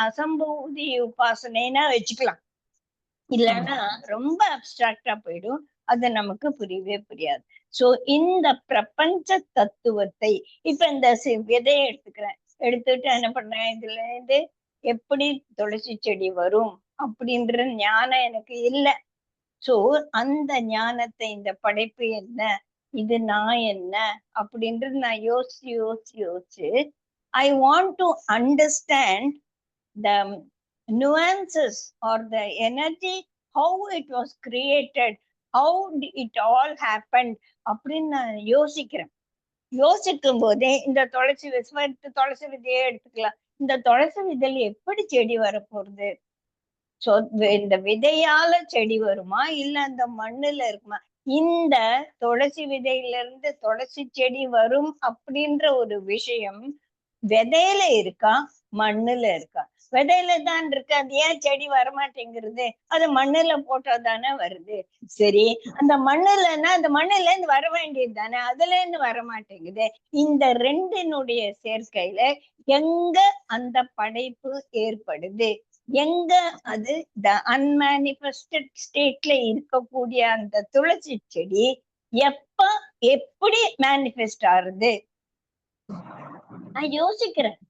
அசம்பூதி உபாசனைனா வச்சுக்கலாம். இல்லைன்னா ரொம்ப அப்டிராக்டா போயிடும். அது நமக்கு புரியவே புரியாது. சோ இந்த பிரபஞ்ச தத்துவத்தை இப்ப இந்த விதையை எடுத்துக்கிறேன். எடுத்துட்டு என்ன பண்றேன்? இதுல இருந்து எப்படி துளசி செடி வரும் அப்படின்ற ஞானம் எனக்கு இல்லை. சோ அந்த ஞானத்தை, இந்த படைப்பு என்ன, இது நான் என்ன அப்படின்றது நான் யோசிச்சு யோசிச்சு யோசிச்சு I want to understand the nuances or the energy, how it was created, how it all happened அப்படின்னு நான் யோசிக்கிறேன். யோசிக்கும் போதே இந்த துளசி விதையே எடுத்துக்கலாம். இந்த துளசி விதையில எப்படி செடி வரப்போறது? சோ இந்த விதையால செடி வருமா இல்ல அந்த மண்ணுல இருக்குமா? இந்த துளசி விதையில இருந்து துளசி செடி வரும் அப்படின்ற ஒரு விஷயம் விதையில இருக்கா மண்ணுல இருக்கா? விதையில தான் இருக்கு. அது ஏன் செடி வரமாட்டேங்கிறது? அது மண்ணுல போட்டா தானே வருது. சரி, அந்த மண்ணுலன்னா அந்த மண்ணுல இருந்து வர வேண்டியது தானே, அதுல இருந்து வரமாட்டேங்குது. இந்த ரெண்டினுடைய சேர்க்கையில எங்க அந்த படைப்பு ஏற்படுது? எங்க அது த அன்மேனிஃபெஸ்டட் ஸ்டேட்ல இருக்கக்கூடிய அந்த துளசி செடி எப்ப எப்படி மேனிஃபெஸ்ட் ஆகுது? நான் யோசிக்கிறேன்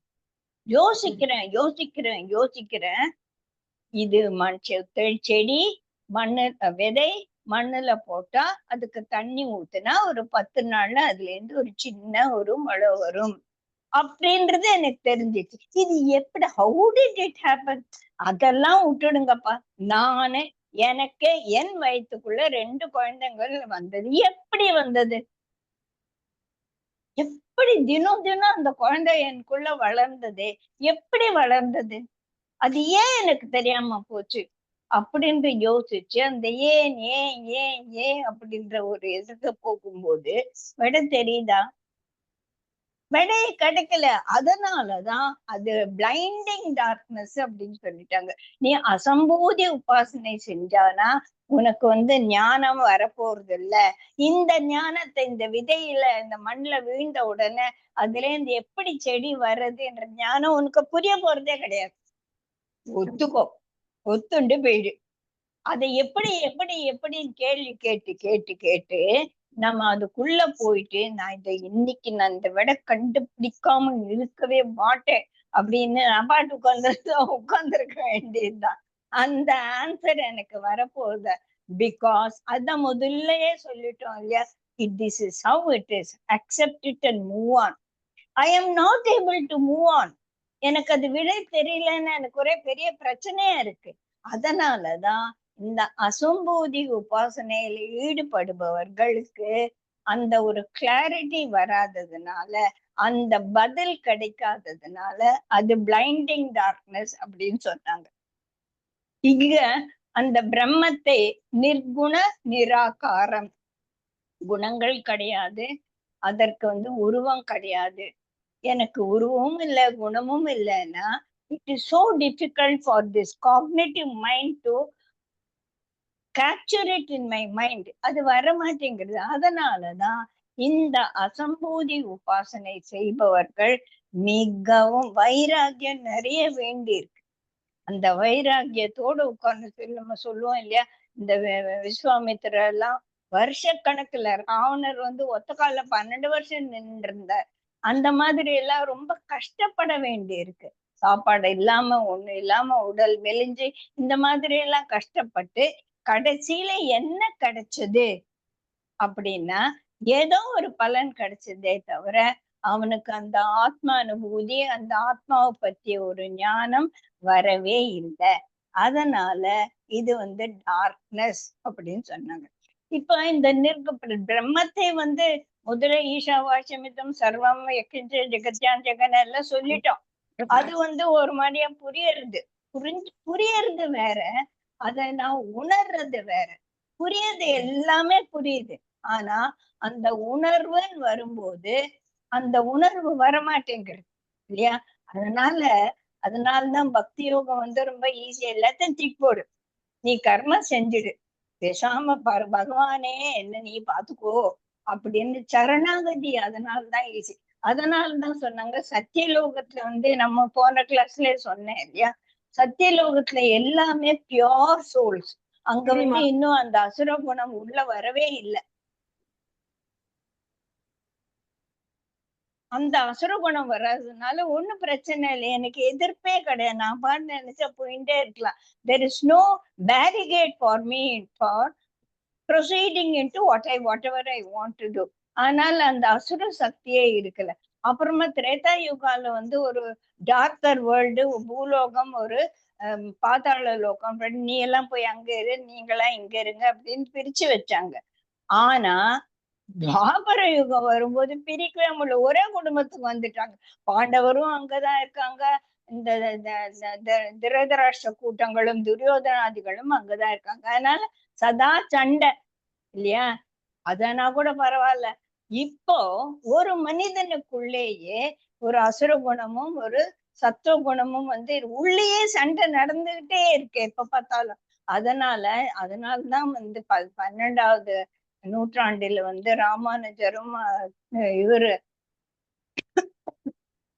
யோசிக்கிறேன் யோசிக்கிறேன் யோசிக்கிறேன். இது செடி மண்ணு விதை மண்ணுல போட்டா அதுக்கு தண்ணி ஊத்துனா ஒரு 10 நாள்ல அதுல இருந்து ஒரு சின்ன ஒரு மழை வரும் அப்படின்றது எனக்கு தெரிஞ்சிச்சு. இது எப்படி, ஹவு டிட் இட் ஹேப்பன்? அதெல்லாம் விட்டுடுங்கப்பா. நானு எனக்கு என் வயிற்றுக்குள்ள 2 குழந்தைகள் வந்தது. எப்படி வந்தது? எப்படி தினம் தினம் அந்த குழந்தை எனக்குள்ள வளர்ந்தது? எப்படி வளர்ந்தது? அது ஏன் எனக்கு தெரியாம போச்சு அப்படின்னு யோசிச்சு அந்த ஏன் ஏன் ஏன் ஏன் அப்படின்ற ஒரு இதுக்கு போகும்போது விட தெரியுதா? விடையே கிடைக்கல. அதனாலதான் அது பிளைண்டிங் டார்க்னஸ் அப்படின்னு சொல்லிட்டாங்க. நீ அசம்பூதி உபாசனை செஞ்சானா உனக்கு ஞானம் வரப்போறது இல்ல. இந்த ஞானத்தை இந்த விதையில இந்த மண்ணுல வீழ்ந்த உடனே அதுல இருந்து எப்படி செடி வர்றது என்ற ஞானம் உனக்கு புரிய போறதே கிடையாது. ஒத்துக்கோ, ஒத்துண்டு போயிடு. அதை எப்படி எப்படி எப்படின்னு கேள்வி கேட்டு கேட்டு கேட்டு நம்ம அதுக்குள்ள போயிட்டு நான் இன்னைக்கு நான் இந்த விட கண்டுபிடிக்காம இருக்கவே மாட்டேன் அப்படின்னு நான் பாட்டு உட்கார்ந்துருக்க வேண்டியதுதான். அந்த ஆன்சர் எனக்கு வரப்போகுது. பிகாஸ் அதான் முதல்லயே சொல்லிட்டோம் இல்லையா? This is how it is, accept it and move on. I am not able to move on. எனக்கு அது விடை தெரியலன்னு எனக்கு ஒரே பெரிய பிரச்சனையா இருக்கு. அதனாலதான் இந்த அசம்பூதி உபாசனையில ஈடுபடுபவர்களுக்கு அந்த ஒரு கிளாரிட்டி வராததுனால, அந்த பதில் கிடைக்காததுனால அது பிளைண்டிங் டார்க்னஸ் அப்படின்னு சொன்னாங்க. இங்க அந்த பிரம்மத்தை நிர்குண நிராகாரம், குணங்கள் கிடையாது, அதற்கு உருவம் கிடையாது. எனக்கு உருவமும் இல்லை குணமும் இல்லைன்னா it is so difficult for this cognitive mind to capture it in my mind. அது வர மாட்டேங்கிறது. அதனாலதான் இந்த அசம்பூதி உபாசனை செய்பவர்கள் மிகவும் வைராகியம் நிறைய வேண்டி இருக்கு. அந்த வைராகியத்தோடு உட்கார்ந்து நம்ம சொல்லுவோம் இல்லையா? இந்த விஸ்வாமித்திர எல்லாம் வருஷ கணக்குல ராவணர் ஒத்த கால 12 வருஷம் நின்று இருந்தார். அந்த மாதிரி எல்லாம் ரொம்ப கஷ்டப்பட வேண்டி இருக்கு. சாப்பாடு இல்லாம ஒண்ணு இல்லாம உடல் மெலிஞ்சு இந்த மாதிரி எல்லாம் கஷ்டப்பட்டு கடைசியில என்ன கிடைச்சது அப்படின்னா ஏதோ ஒரு பலன் கிடைச்சதே தவிர அவனுக்கு அந்த ஆத்மா அனுபூதி, அந்த ஆத்மாவை பற்றிய ஒரு ஞானம் வரவே இல்லை. அதனால இது டார்க்னஸ் அப்படின்னு சொன்னாங்க. இப்ப இந்த பிரம்மத்தை முதல ஈஷாவாசமிதம் சர்வம் ஜெகத்யான் ஜெகன் எல்லாம் சொல்லிட்டோம். அது ஒரு மாதிரியா புரியறது வேற, அதை நான் உணர்றது வேற. புரியுது, எல்லாமே புரியுது. ஆனா அந்த உணர்வுன்னு வரும்போது அந்த உணர்வு வரமாட்டேங்கிறது இல்லையா? அதனாலதான் பக்தி யோகம் ரொம்ப ஈஸியா எல்லாத்தையும் தூக்கி போடு, நீ கர்மம் செஞ்சிடு, பேசாம பகவானே என்ன நீ பாத்துக்கோ அப்படின்னு சரணாகதி. அதனாலதான் ஈஸி. அதனாலதான் சொன்னாங்க சத்தியலோகத்துல நம்ம போன கிளாஸ்ல சொன்னேன் இல்லையா, சத்தியலோகத்துல எல்லாமே பியோர் சோல்ஸ். அங்க இன்னும் அந்த அசுர குணம் உள்ள வரவே இல்லை. அந்த அசுர குணம் வராததுனால ஒண்ணும் பிரச்சனை இல்லை, எனக்கு எதிர்ப்பே கிடையாது. நான் பாட்டு நினைச்சா போயிட்டே இருக்கலாம். There is no barricade for me for proceeding into whatever I want to do. ஆனால் அந்த அசுர சக்தியே இருக்கல. அப்புறமா திரேதா யுகால ஒரு டார்க்கர் வேர்ல்டு, பூலோகம், ஒரு பாதாள லோகம், நீ எல்லாம் போய் அங்க இரு, நீங்களாம் இங்க இருங்க அப்படின்னு பிரிச்சு வச்சாங்க. ஆனா துவாபர யுகம் வரும்போது பிரிக்கவே முடியல, ஒரே குடும்பத்துக்கு வந்துட்டாங்க. பாண்டவரும் அங்கதான் இருக்காங்க, இந்த திருதராஷ்டிர கூட்டங்களும் துரியோதனாதிகளும் அங்கதான் இருக்காங்க. அதனால சதா சண்டை இல்லையா? அதனா கூட பரவாயில்ல. இப்போ ஒரு மனிதனுக்குள்ளேயே ஒரு அசுர குணமும் ஒரு சத்துவ குணமும் உள்ளேயே சண்டை நடந்துகிட்டே இருக்கு எப்ப பார்த்தாலும். அதனாலதான் 12வது நூற்றாண்டில ராமானுஜரும் இவரு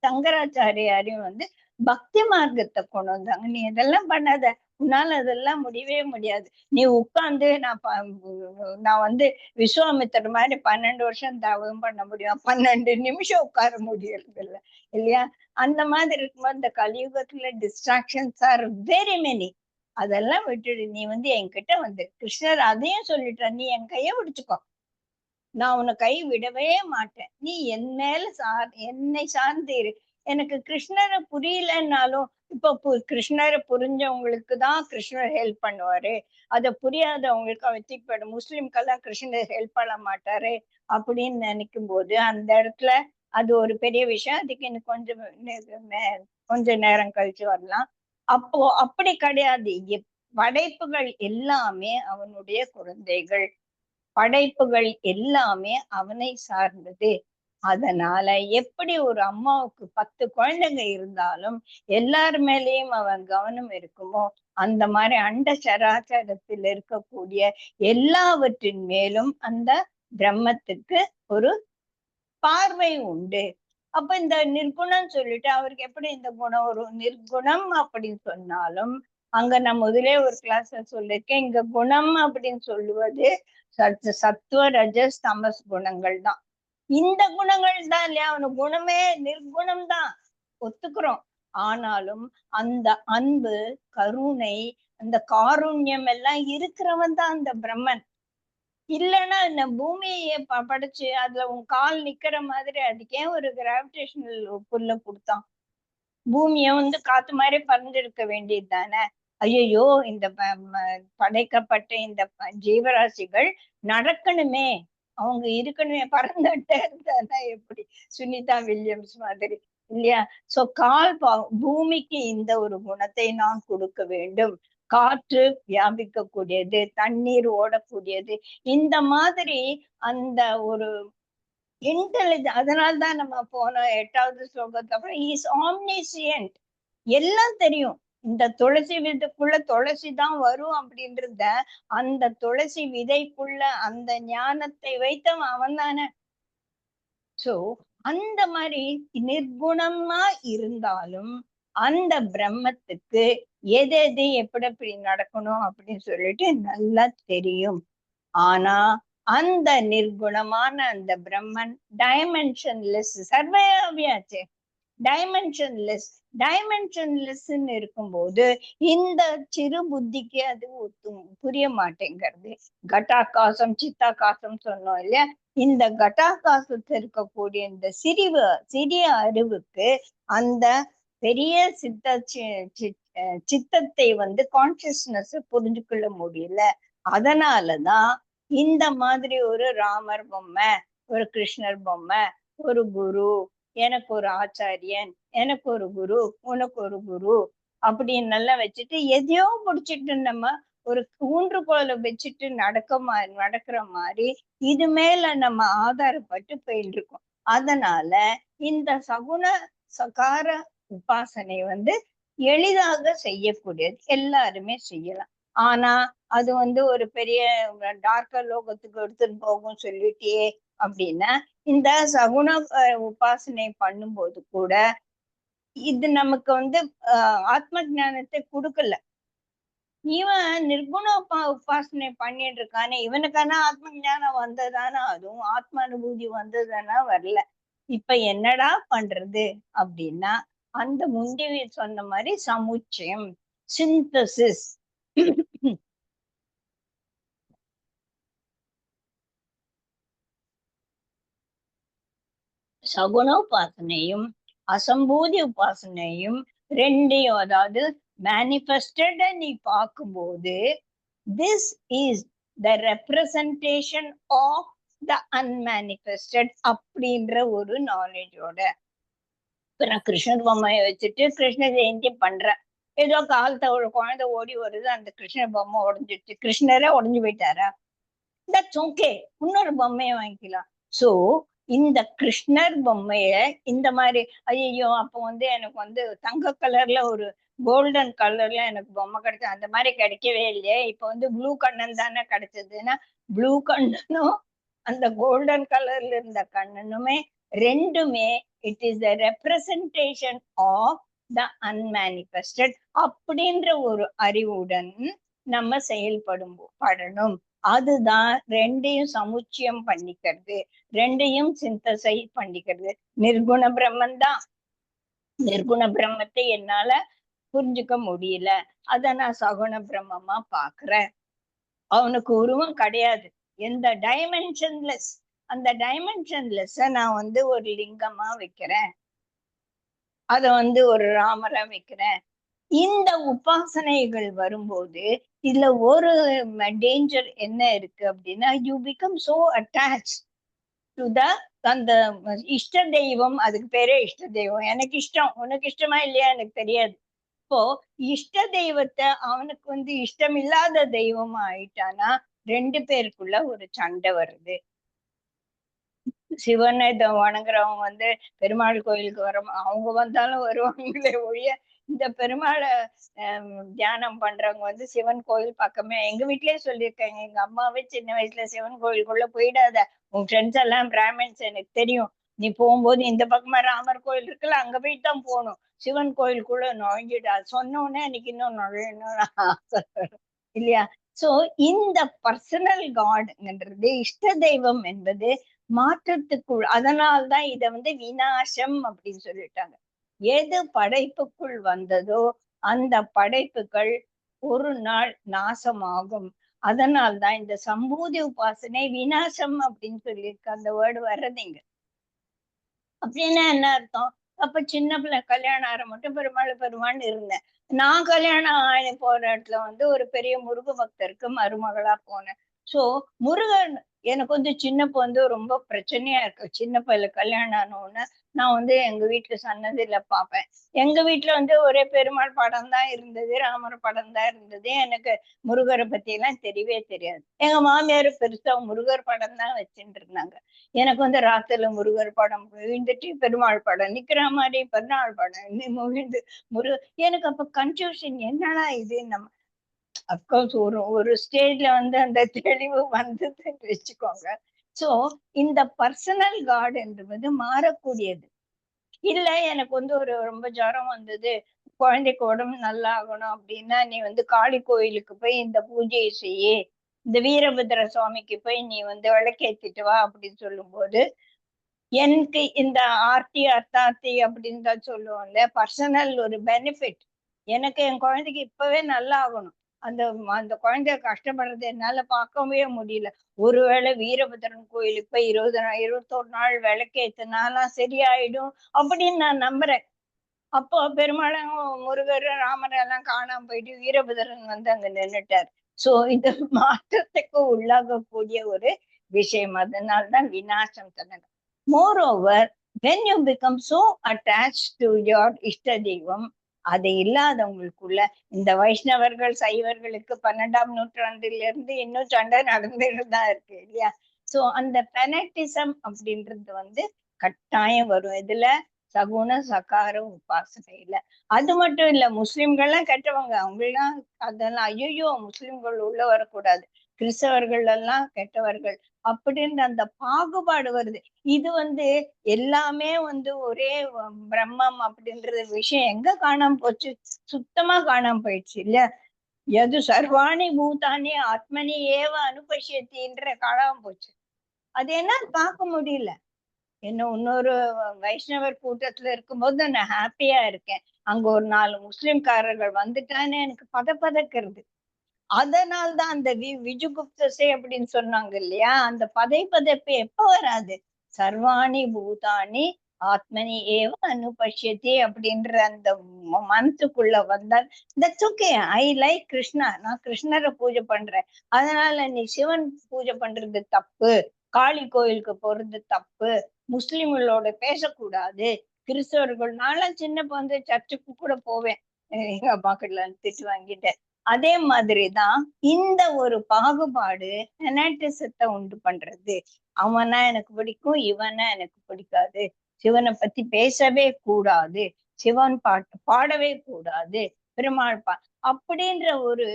சங்கராச்சாரியாரையும் பக்தி மார்க்கத்தை கொண்டு வந்தாங்க. நீ இதெல்லாம் பண்ணாத, உன்னால அதெல்லாம் முடியவே முடியாது. நீ உட்கார்ந்து நான் விஸ்வாமித்திர மாதிரி 12 வருஷம் தவம் பண்ண முடியும், 12 நிமிஷம் உட்கார முடியறது இல்லை இல்லையா? அந்த மாதிரி இருக்கும்போது இந்த கலியுகத்துல டிஸ்ட்ராக்ஷன்ஸ் ஆர் வெரி மெனி. அதெல்லாம் விட்டுடு, நீ என்கிட்ட கிருஷ்ணர் அதையும் சொல்லிட்ட, நீ என் கைய பிடிச்சுக்கோ, நான் உன்னை கை விடவே மாட்டேன், நீ என் மேல என்னை சார்ந்து இரு. எனக்கு கிருஷ்ணரை புரியலன்னாலும் இப்ப கிருஷ்ணரை புரிஞ்சவங்களுக்கு தான் கிருஷ்ணர் ஹெல்ப் பண்ணுவாரு, அதை புரியாதவங்களுக்கு அவன் போயிடும். முஸ்லிம்கெல்லாம் கிருஷ்ணர் ஹெல்ப் பண்ண மாட்டாரு அப்படின்னு நினைக்கும் போது அந்த இடத்துல அது ஒரு பெரிய விஷயம். அதுக்கு எனக்கு கொஞ்சம் நேரம் கழிச்சு வரலாம். அப்போ அப்படி கிடையாது. படைப்புகள் எல்லாமே அவனுடைய குழந்தைகள், படைப்புகள் எல்லாமே அவனை சார்ந்தது. அதனால எப்படி ஒரு அம்மாவுக்கு 10 குழந்தைங்க இருந்தாலும் எல்லார் மேலேயும் அவன் கவனம் இருக்குமோ, அந்த மாதிரி அண்ட சராச்சரத்தில் இருக்கக்கூடிய எல்லாவற்றின் மேலும் அந்த பிரம்மத்துக்கு ஒரு பார்வை உண்டு. அப்ப இந்த நிர்குணம் சொல்லிட்டு அவருக்கு எப்படி இந்த குணம் ஒரு நிர்குணம் அப்படின்னு சொன்னாலும், அங்க நான் முதலே ஒரு கிளாஸ்ல சொல்லிருக்கேன், இங்க குணம் அப்படின்னு சொல்லுவது சத்துவ ரஜஸ் தமஸ் குணங்கள் தான். இந்த குணங்கள் தான் இல்லையா, அவனுக்கு குணமே நிர்குணம் தான் ஒத்துக்கிறோம். ஆனாலும் அந்த அன்பு, கருணை, அந்த காருண்யம் எல்லாம் இருக்கிறவன் தான் அந்த பிரம்மன். இல்லைன்னா இந்த பூமியை படைச்சு அதுல உன் கால் நிக்கிற மாதிரி அதுக்கே ஒரு கிராவிடேஷனல் புல்ல கொடுத்தான். பூமிய காத்து மாதிரி பறந்திருக்க வேண்டியது தானே. ஐயோ, இந்த படைக்கப்பட்ட இந்த ஜீவராசிகள் நடக்கணுமே, அவங்க இருக்கணுமே, பறந்துட்டே இருந்தா எப்படி? சுனிதா வில்லியம்ஸ் மாதிரி இல்லையா? சோ பூமிக்கு இந்த ஒரு குணத்தை நான் கொடுக்க வேண்டும். காற்று வியாபிக்கக்கூடியது, தண்ணீர் ஓடக்கூடியது, இந்த மாதிரி அந்த ஒரு இன்டெலிஜென்ட். அதனால்தான் நம்ம போன 8வது ஸ்லோகத்துக்கு அப்புறம் இஸ் ஆம்னிசியன்ட், எல்லாம் தெரியும். இந்த துளசி விதைக்குள்ள துளசி தான் வரும் அப்படின்றத அந்த துளசி விதைக்குள்ள அந்த ஞானத்தை வைத்தவன் அவன் தானே. சோ அந்த மாதிரி நிர்குணமா இருந்தாலும் அந்த பிரம்மத்துக்கு எது எது எப்படி எப்படி நடக்கணும் அப்படின்னு சொல்லிட்டு நல்லா தெரியும். ஆனா அந்த நிர்குணமான அந்த பிரம்மன் டைமென்ஷன்லெஸ், சர்வவியாச்சே, டைமென்ஷன்லெஸ். டைமென்ஷன்லெஸ்ன்னு இருக்கும்போது இந்த சிறு புத்திக்கு அது புரிய மாட்டேங்கிறது. கட்டாகாசம் சித்தாகாசம் சொன்னோம் இல்லையா, இந்த கட்டாகாசத்துல இருக்கக்கூடிய இந்த சிறிய அறிவுக்கு அந்த பெரிய சித்தத்தை கான்சியஸ்னஸ் புரிஞ்சுக்கொள்ள முடியல. அதனாலதான் இந்த மாதிரி ஒரு ராமர் பொம்மை, ஒரு கிருஷ்ணர் பொம்மை, ஒரு குரு, எனக்கு ஒரு ஆச்சாரியன், எனக்கு ஒரு குரு, உனக்கு ஒரு குரு அப்படின்னு எல்லாம் வச்சுட்டு எதையோ முடிச்சிட்டு நம்ம ஒரு ஊன்றுகோலை வச்சுட்டு நடக்கிற மாதிரி இது மேல நம்ம ஆதாரப்பட்டு போயிட்டு இருக்கோம். அதனால இந்த சகுன சகார உபாசனை எளிதாக செய்யக்கூடியது, எல்லாருமே செய்யலாம். ஆனா அது ஒரு பெரிய டார்க்கர் லோகத்துக்கு எடுத்துட்டு போகும் சொல்லிட்டே அப்படின்னா, இந்த சகுன உபாசனை பண்ணும்போது கூட இது நமக்கு ஆத்ம ஞானத்தை கொடுக்கல. இவன் நிர்குண உபாசனை பண்ணிட்டு இருக்கானே, இவனுக்கான ஆத்ம ஞானம் வந்ததானா, அதுவும் ஆத்ம அனுபூதி வந்ததானா வரல. இப்ப என்னடா பண்றது அப்படின்னா, அந்த முந்தைய சொன்ன மாதிரி சமுச்சயம், சிந்தசிஸ், சகுன உபாசனையும் அசம்பூதி உபாசனையும் ரெண்டையும், அதாவது மேனிஃபெஸ்டட் நீ பார்க்கும்போது this is the representation of the unmanifested அப்படின்ற ஒரு நாலேஜோட இப்ப நான் கிருஷ்ணர் பொம்மையை வச்சுட்டு கிருஷ்ண ஜெயந்தி பண்றேன். ஏதோ காலத்தை ஒரு குழந்தை ஓடி வருது, அந்த கிருஷ்ணர் பொம்மை உடஞ்சிடுச்சு, கிருஷ்ணரே உடஞ்சு போயிட்டாரா, தட்ஸ் ஓகே, இன்னொரு பொம்மையை வாங்கிக்கலாம். சோ இந்த கிருஷ்ணர் பொம்மைய இந்த மாதிரி, ஐயோ அப்போ எனக்கு தங்க கலர்ல ஒரு கோல்டன் கலர்ல எனக்கு பொம்மை கிடைச்சது, அந்த மாதிரி கிடைக்கவே இல்லையே, இப்ப ப்ளூ கண்ணன் தானே கிடைச்சதுன்னா, ப்ளூ கண்ணனும் அந்த கோல்டன் கலர்ல இருந்த கண்ணனுமே ரெண்டுமே it is the representation of the unmanifested அப்படின்ற ஒரு அறிவுடன் நம்ம படணும். அதுதான் ரெண்டையும் சமுச்சயம் பண்ணிக்கிறது, ரெண்டையும் சிந்தசைஸ் பண்ணிக்கிறது. நிர்குண பிரம்மன் தான். நிர்குண பிரம்மத்தை என்னால புரிஞ்சுக்க முடியல, அத நான் சகுண பிரம்மமா பாக்குறேன். அவனுக்கு உருவம் கிடையாது, எந்த டைமென்ஷன்லெஸ். அந்த டைமென்ஷன்லெஸ் நான் ஒரு லிங்கமா வைக்கிறேன், அத ஒரு ராமரா வைக்கிறேன். இந்த உபாசனைகள் வரும்போது இதுல ஒரு டேஞ்சர் என்ன இருக்கு அப்படின்னா, you become so attach to the அந்த இஷ்ட தெய்வம். அதுக்கு பேரே இஷ்ட தெய்வம். எனக்கு இஷ்டம், உனக்கு இஷ்டமா இல்லையா எனக்கு தெரியாது. இப்போ இஷ்ட தெய்வத்தை அவனுக்கு இஷ்டம் இல்லாத தெய்வமா ஆயிட்டானா ரெண்டு பேருக்குள்ள ஒரு சண்டை வருது. சிவனை வணங்குறவங்க பெருமாள் கோயிலுக்கு அவங்க வந்தாலும் வருவாங்களே ஒழிய, இந்த பெருமாளை தியானம் பண்றவங்க சிவன் கோயில் பக்கமே, எங்க வீட்லயே சொல்லியிருக்காங்க, எங்க அம்மாவே சின்ன வயசுல சிவன் கோயிலுக்குள்ள போயிடாத, உன் ஃப்ரெண்ட்ஸ் எல்லாம் பிராமின்ஸ் எனக்கு தெரியும், நீ போகும்போது இந்த பக்கமா ராமர் கோயில் இருக்குல்ல, அங்க போயிட்டு தான் போகணும், சிவன் கோயிலுக்குள்ள நுழைஞ்சிடா. சொன்ன உடனே எனக்கு இன்னும் நுழையணும் இல்லையா? சோ இந்த பர்சனல் காட்ங்கிறது, இஷ்ட தெய்வம் என்பது மாற்றத்துக்குள். அதனால்தான் இத விநாசம் அப்படின்னு சொல்லிட்டாங்க. எது படைப்புக்குள் வந்ததோ அந்த படைப்புகள் ஒரு நாள் நாசமாகும். அதனால்தான் இந்த சம்பூதி உபாசனை விநாசம் அப்படின்னு சொல்லியிருக்கு. அந்த வேர்டு வர்றதுங்க. அப்படின்னா என்ன அர்த்தம்? அப்ப சின்ன பிள்ளை கல்யாணம் ஆற மட்டும் பெருமாள் இருந்தேன். நான் கல்யாணம் ஆகி போற இடத்துல ஒரு பெரிய முருக பக்தருக்கு மருமகளா போனேன். சோ முருகன் எனக்கு சின்னப்ப ரொம்ப பிரச்சனையா இருக்கு. சின்ன பையல கல்யாணம் ஆனோன்னு நான் எங்க வீட்டுல சன்னதியில பார்ப்பேன். எங்க வீட்டுல ஒரே பெருமாள் படம் தான் இருந்தது, ராமர் படம் தான் இருந்தது. எனக்கு முருகரை பத்தி எல்லாம் தெரியவே தெரியாது. எங்க மாமியார் பெருசா முருகர் படம் தான் வச்சுட்டு இருந்தாங்க. எனக்கு ராத்திரில முருகர் படம் விழுந்துட்டு, பெருமாள் படம் நிக்கிற மாதிரி, பெருநாள் படம் விழுந்து எனக்கு அப்ப கன்ஃபியூஷன், என்னடா இது நம்ம. அப்கோர்ஸ் ஒரு ஸ்டேஜ்ல அந்த தெளிவு வந்ததுன்னு வச்சுக்கோங்க. சோ இந்த பர்சனல் காட் என்பது மாறக்கூடியது. இல்ல எனக்கு ஒரு ரொம்ப ஜுரம் வந்தது, குழந்தைக்கு உடம்பு நல்லா ஆகணும் அப்படின்னா, நீ காளி கோயிலுக்கு போய் இந்த பூஜையை செய்ய, இந்த வீரபத்ர சுவாமிக்கு போய் நீ வந்து விளக்கேத்திட்டு வா அப்படின்னு சொல்லும் போது, எனக்கு இந்த ஆர்த்தி அத்தார்த்தி அப்படின்னு தான் சொல்லுவோம்ல, பர்சனல் ஒரு பெனிஃபிட். எனக்கு என் குழந்தைக்கு இப்பவே நல்லா ஆகணும். அந்த அந்த குழந்தைய கஷ்டப்படுறது என்னால பார்க்கவே முடியல. ஒருவேளை வீரபத்ரன் கோயிலுக்கு போய் 21 நாள் விளக்கேத்துனாலா சரியாயிடும் அப்படின்னு நான் நம்புறேன். அப்போ பெரும்பாலும் முருகர் ராமர் எல்லாம் காணாம போயிட்டு வீரபத்ரன் வந்து அங்க நின்னுட்டார். சோ இது மாற்றத்துக்கு உள்ளாகக்கூடிய ஒரு விஷயம். அதனால்தான் விநாசம் சொன்னாங்க. Moreover when you become so attached to your இஷ்ட தெய்வம், அது இல்லாதவங்களுக்குள்ள இந்த வைஷ்ணவர்கள் சைவர்களுக்கு 12ஆம் நூற்றாண்டிலிருந்து இன்னும் சண்டை நடந்துட்டு தான் இருக்கு இல்லையா? சோ அந்த பெனட்டிசம் அப்படின்றது வந்து கட்டாயம் வரும். இதுல சகுன சகார உபாசனையில. அது மட்டும் இல்ல, முஸ்லிம்கள்லாம் கெட்டவங்க, அவங்கெல்லாம் அதெல்லாம் ஐயோ முஸ்லிம்கள் உள்ள வரக்கூடாது, கிறிஸ்தவர்கள் எல்லாம் கெட்டவர்கள் அப்படின்னு அந்த பாகுபாடு வருது. இது வந்து எல்லாமே வந்து ஒரே பிரம்மம் அப்படின்றது விஷயம் எங்க காணாம போச்சு? சுத்தமா காணாம போயிடுச்சு இல்லையா? எது சர்வாணி பூதானி ஆத்மனி ஏவ அனுபஷ்யத்தின்ற காணாம போச்சு. அது என்ன பார்க்க முடியல. என்ன இன்னொரு வைஷ்ணவர் கூட்டத்துல இருக்கும்போது நான் ஹாப்பியா இருக்கேன். அங்க ஒரு 4 முஸ்லிம்காரர்கள் வந்துட்டானே எனக்கு பதக்கிறது. அதனால்தான் அந்த விஜுகுப்தசை அப்படின்னு சொன்னாங்க இல்லையா, அந்த பதைப்பு எப்ப வராது? சர்வாணி பூதானி ஆத்மனி ஏவ அனுபஷ்யதி அப்படின்ற அந்த மனசுக்குள்ள வந்தால் that's okay. I like Krishna, நான் கிருஷ்ணரை பூஜை பண்றேன், அதனால நீ சிவன் பூஜை பண்றது தப்பு, காளி கோயிலுக்கு போறது தப்பு, முஸ்லிம்களோட பேசக்கூடாது, கிறிஸ்தவர்கள், நான்லாம் சின்ன வந்து சர்ச்சுக்கு கூட போவேன், எங்க அம்மாக்கள்ல திட்டு வாங்கிட்டேன். அதே மாதிரிதான் இந்த ஒரு பாகுபாடு பெனாட்டிசத்தை உண்டு பண்றது. அவனா எனக்கு பிடிக்கும், இவனா எனக்கு பிடிக்காது, சிவனை பத்தி பேசவே கூடாது, சிவன் பாட்டு பாடவே கூடாது, பெருமாள் அப்படின்ற ஒரு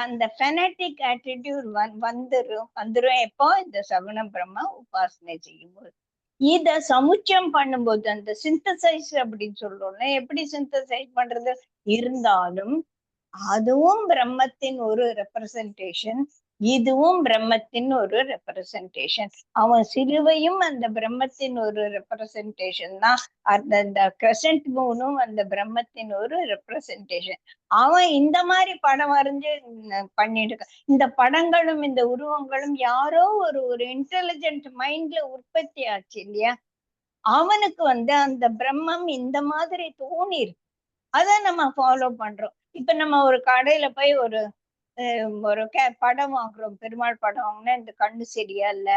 அந்த ஃபெனட்டிக் ஆட்டிடியூட் வந்துரும் எப்போ? இந்த சகுன பிரம்ம உபாசனை செய்யும்போது. இத சமுச்சயம் பண்ணும்போது அந்த சிந்தசைஸ் அப்படின்னு சொல்றோம்ல, எப்படி சிந்தசைஸ் பண்றது? இருந்தாலும் அதுவும் பிரம்மத்தின் ஒரு ரெப்ரசன்டேஷன், இதுவும் பிரம்மத்தின் ஒரு ரெப்ரசன்டேஷன். அவன் சிலுவையும் அந்த பிரம்மத்தின் ஒரு ரெப்ரசன்டேஷன் தான். அந்த கிரசன்ட் மூனும் அந்த பிரம்மத்தின் ஒரு ரெப்ரசன்டேஷன். அவன் இந்த மாதிரி படம் வரைஞ்சு பண்ணிட்டு இந்த படங்களும் இந்த உருவங்களும் யாரோ ஒரு இன்டெலிஜென்ட் மைண்ட்ல உற்பத்தி ஆச்சு இல்லையா? அவனுக்கு வந்து அந்த பிரம்மம் இந்த மாதிரி தோணி இருக்கு. அதை நம்ம ஃபாலோ பண்றோம். இப்ப நம்ம ஒரு கடையில போய் ஒரு படம் வாங்குறோம், பெருமாள் படம் வாங்கினா இந்த கண்ணு சரியா இல்ல,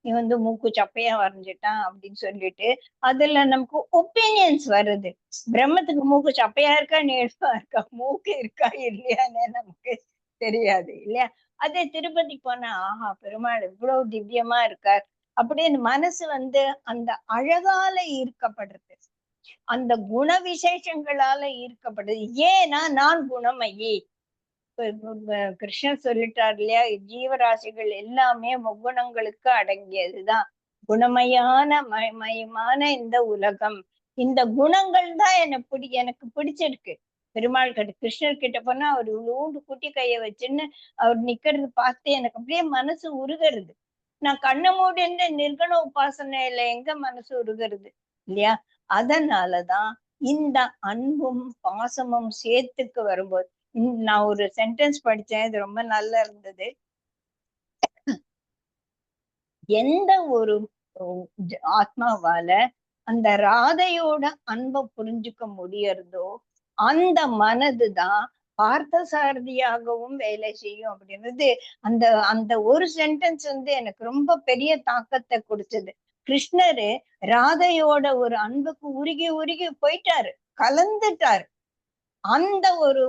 நீ வந்து மூக்கு சப்பையா வரைஞ்சிட்டான் அப்படின்னு சொல்லிட்டு அதுல நமக்கு ஒப்பீனியன்ஸ் வருது. பிரம்மத்துக்கு மூக்கு சப்பையா இருக்கா நேர்வா இருக்கா, மூக்கு இருக்கா இல்லையான்னு நமக்கு தெரியாது இல்லையா? அதே திருப்பதி போனா ஆஹா பெருமாள் இவ்வளவு திவ்யமா இருக்கார் அப்படின்னு மனசு வந்து அந்த அழகால ஈர்க்கப்படுறது, அந்த குண விசேஷங்களால ஈர்க்கப்படுது. ஏன்னா நான் குணமயி. கிருஷ்ணன் சொல்லிட்டார் இல்லையா, ஜீவராசிகள் எல்லாமே முக்குணங்களுக்கு அடங்கியதுதான், குணமயான மயமான இந்த உலகம். இந்த குணங்கள் தான் எனக்கு பிடிச்சிருக்கு. பெருமாள் கிட்ட கிருஷ்ணர் கிட்ட போனா அவர் இவ்வளோண்டு குட்டி கைய வச்சுன்னு அவர் நிக்கிறது பார்த்து எனக்கு அப்படியே மனசு உருகிறது. நான் கண்ண மூடின்ற நிர்குண உபாசனையில எங்க மனசு உருகிறது இல்லையா? அதனாலதான் இந்த அன்பும் பாசமும் சேர்த்துக்கு வரும்போது நான் ஒரு சென்டென்ஸ் படிச்சேன், இது ரொம்ப நல்லா இருந்தது. எந்த ஒரு ஆத்மாவால அந்த ராதையோட அன்பை புரிஞ்சுக்க முடியறதோ அந்த மனதுதான் பார்த்த சாரதியாகவும் வேலை செய்யும் அப்படின்றது. அந்த அந்த ஒரு சென்டென்ஸ் வந்து எனக்கு ரொம்ப பெரிய தாக்கத்தை கொடுத்தது. கிருஷ்ணரு ராதையோட ஒரு அன்புக்கு உருகி உருகி போயிட்டாரு, கலந்துட்டாரு. அந்த ஒரு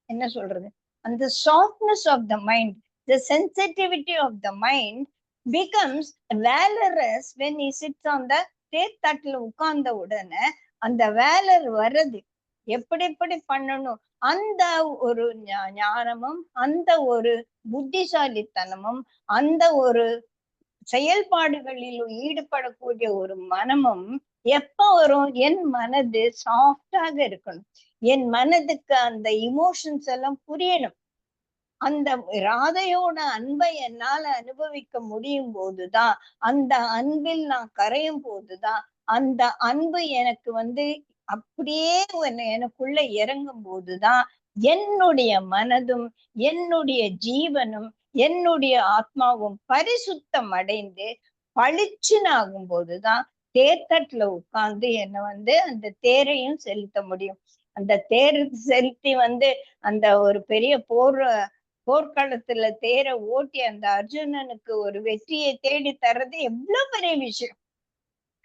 என்ன சொல்றது, அந்த softness of the mind, the sensitivity of the mind becomes valorous when he sits on the தேர்தட்டுல உட்கார்ந்த உடனே அந்த வேலர் வர்றது எப்படி எப்படி பண்ணணும், அந்த ஒரு ஞானமும் அந்த ஒரு புத்திசாலித்தனமும் அந்த ஒரு செயல்பாடுகளில் ஈடுபடக்கூடிய ஒரு மனமும் எப்ப வரும்? என் மனது சாஃப்டாக இருக்கணும், என் மனதுக்கு அந்த இமோஷன்ஸ் எல்லாம் புரியணும். அந்த ராதையோட அன்பை என்னால அனுபவிக்க முடியும் போதுதான், அந்த அன்பில் நான் கரையும் போதுதான், அந்த அன்பு எனக்கு அப்படியே எனக்குள்ள இறங்கும் போதுதான் என்னுடைய மனதும் என்னுடைய ஜீவனும் என்னுடைய ஆத்மாவும் பரிசுத்தம் அடைந்து பளிச்சுன்னு ஆகும் போதுதான் தேர்தட்டுல உட்கார்ந்து என்ன அந்த தேரையும் செலுத்த முடியும். அந்த தேர் செலுத்தி அந்த ஒரு பெரிய போர்க்களத்துல தேரை ஓட்டி அந்த அர்ஜுனனுக்கு ஒரு வெற்றியை தேடி தர்றது எவ்வளவு பெரிய விஷயம்.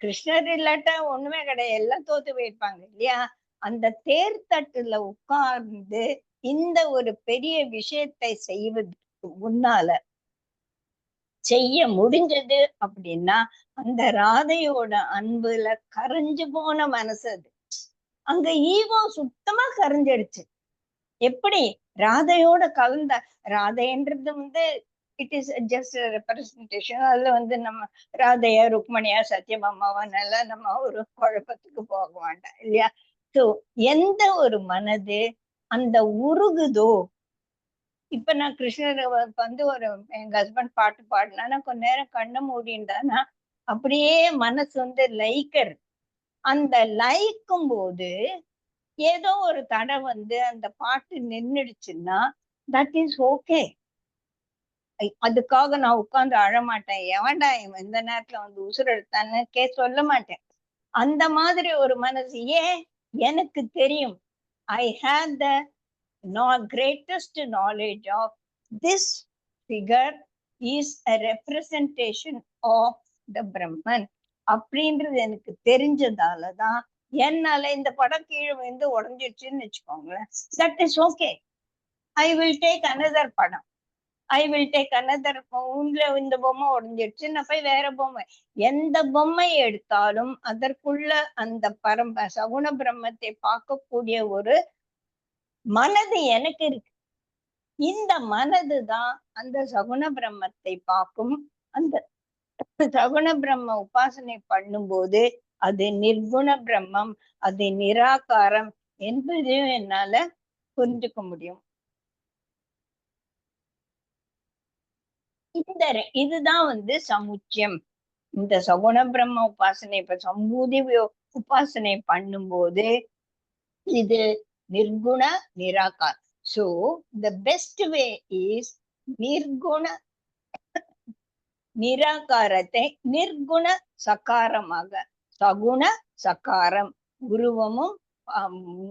கிருஷ்ணர் இல்லாட்டா ஒண்ணுமே கிடையாது, எல்லாம் தோத்து போயிருப்பாங்க இல்லையா. அந்த தேர் தட்டுல உட்கார்ந்து இந்த ஒரு பெரிய விஷயத்தை செய்வதற்கு முன்னால செய்ய முடிஞ்சது அப்படின்னா அந்த ராதையோட அன்புல கரைஞ்சு போன மனசு அது. அங்க ஈகோ சுத்தமா கரைஞ்சிடுச்சு. எப்படி ராதையோட கலந்த ராதைன்றது இட் இஸ் ஜஸ்ட் ரெப்ரசன்டேஷன். அதுல நம்ம ராதையா ருக்மணியா சத்யபாமாவானால நம்ம ஒரு குழப்பத்துக்கு போக வேண்டாம் இல்லையா. சோ எந்த ஒரு மனது அந்த உருகுதோ, இப்ப நான் கிருஷ்ணர் ஒரு எங்க ஹஸ்பண்ட் பாட்டு பாடினா கொஞ்ச நேரம் கண்ணை மூடிண்டானா அப்படியே மனசு லைக்கர். அந்த லைக்கும் போது ஏதோ ஒரு தடை அந்த பாட்டு நின்றுடுச்சுன்னா தட் இஸ் ஓகே. அதுக்காக நான் உட்கார்ந்து அழமாட்டேன், எவன்டா இவன் இந்த நேரத்துல உசுர் எடுத்தான்னு சொல்ல மாட்டேன். அந்த மாதிரி ஒரு மனசு. ஏன்? எனக்கு தெரியும், I have the greatest knowledge of this figure is a representation of the Brahman அப்படின்றது எனக்கு தெரிஞ்சதாலதான் என்னால இந்த படம் கீழே உடஞ்சிடுச்சுன்னு வச்சுக்கோங்களேன், that is okay. I will take another படம், ஐ வில் டேக் அனதர். இந்த பொம்மை உடஞ்சிடுச்சு, நான் போய் வேற பொம்மை. எந்த பொம்மை எடுத்தாலும் அதற்குள்ள அந்த சகுண பிரம்மத்தை பார்க்கக்கூடிய ஒரு மனது எனக்கு இருக்கு. இந்த மனதுதான் அந்த சகுண பிரம்மத்தை பார்க்கும். அந்த சகுண பிரம்ம உபாசனை பண்ணும்போது அது நிர்குண பிரம்மம், அது நிராகாரம் என்பதையும் என்னால புரிஞ்சுக்க முடியும். இதுதான் சமுச்சியம். இந்த சகுண பிரம்ம உபாசனை இப்ப சம்பூதி உபாசனை பண்ணும்போது இது நிர்குண நிராகார். So the best way is நிர்குண நிராகாரத்தை நிர்குண சகாரமாக, சகுண சகாரம் உருவமும்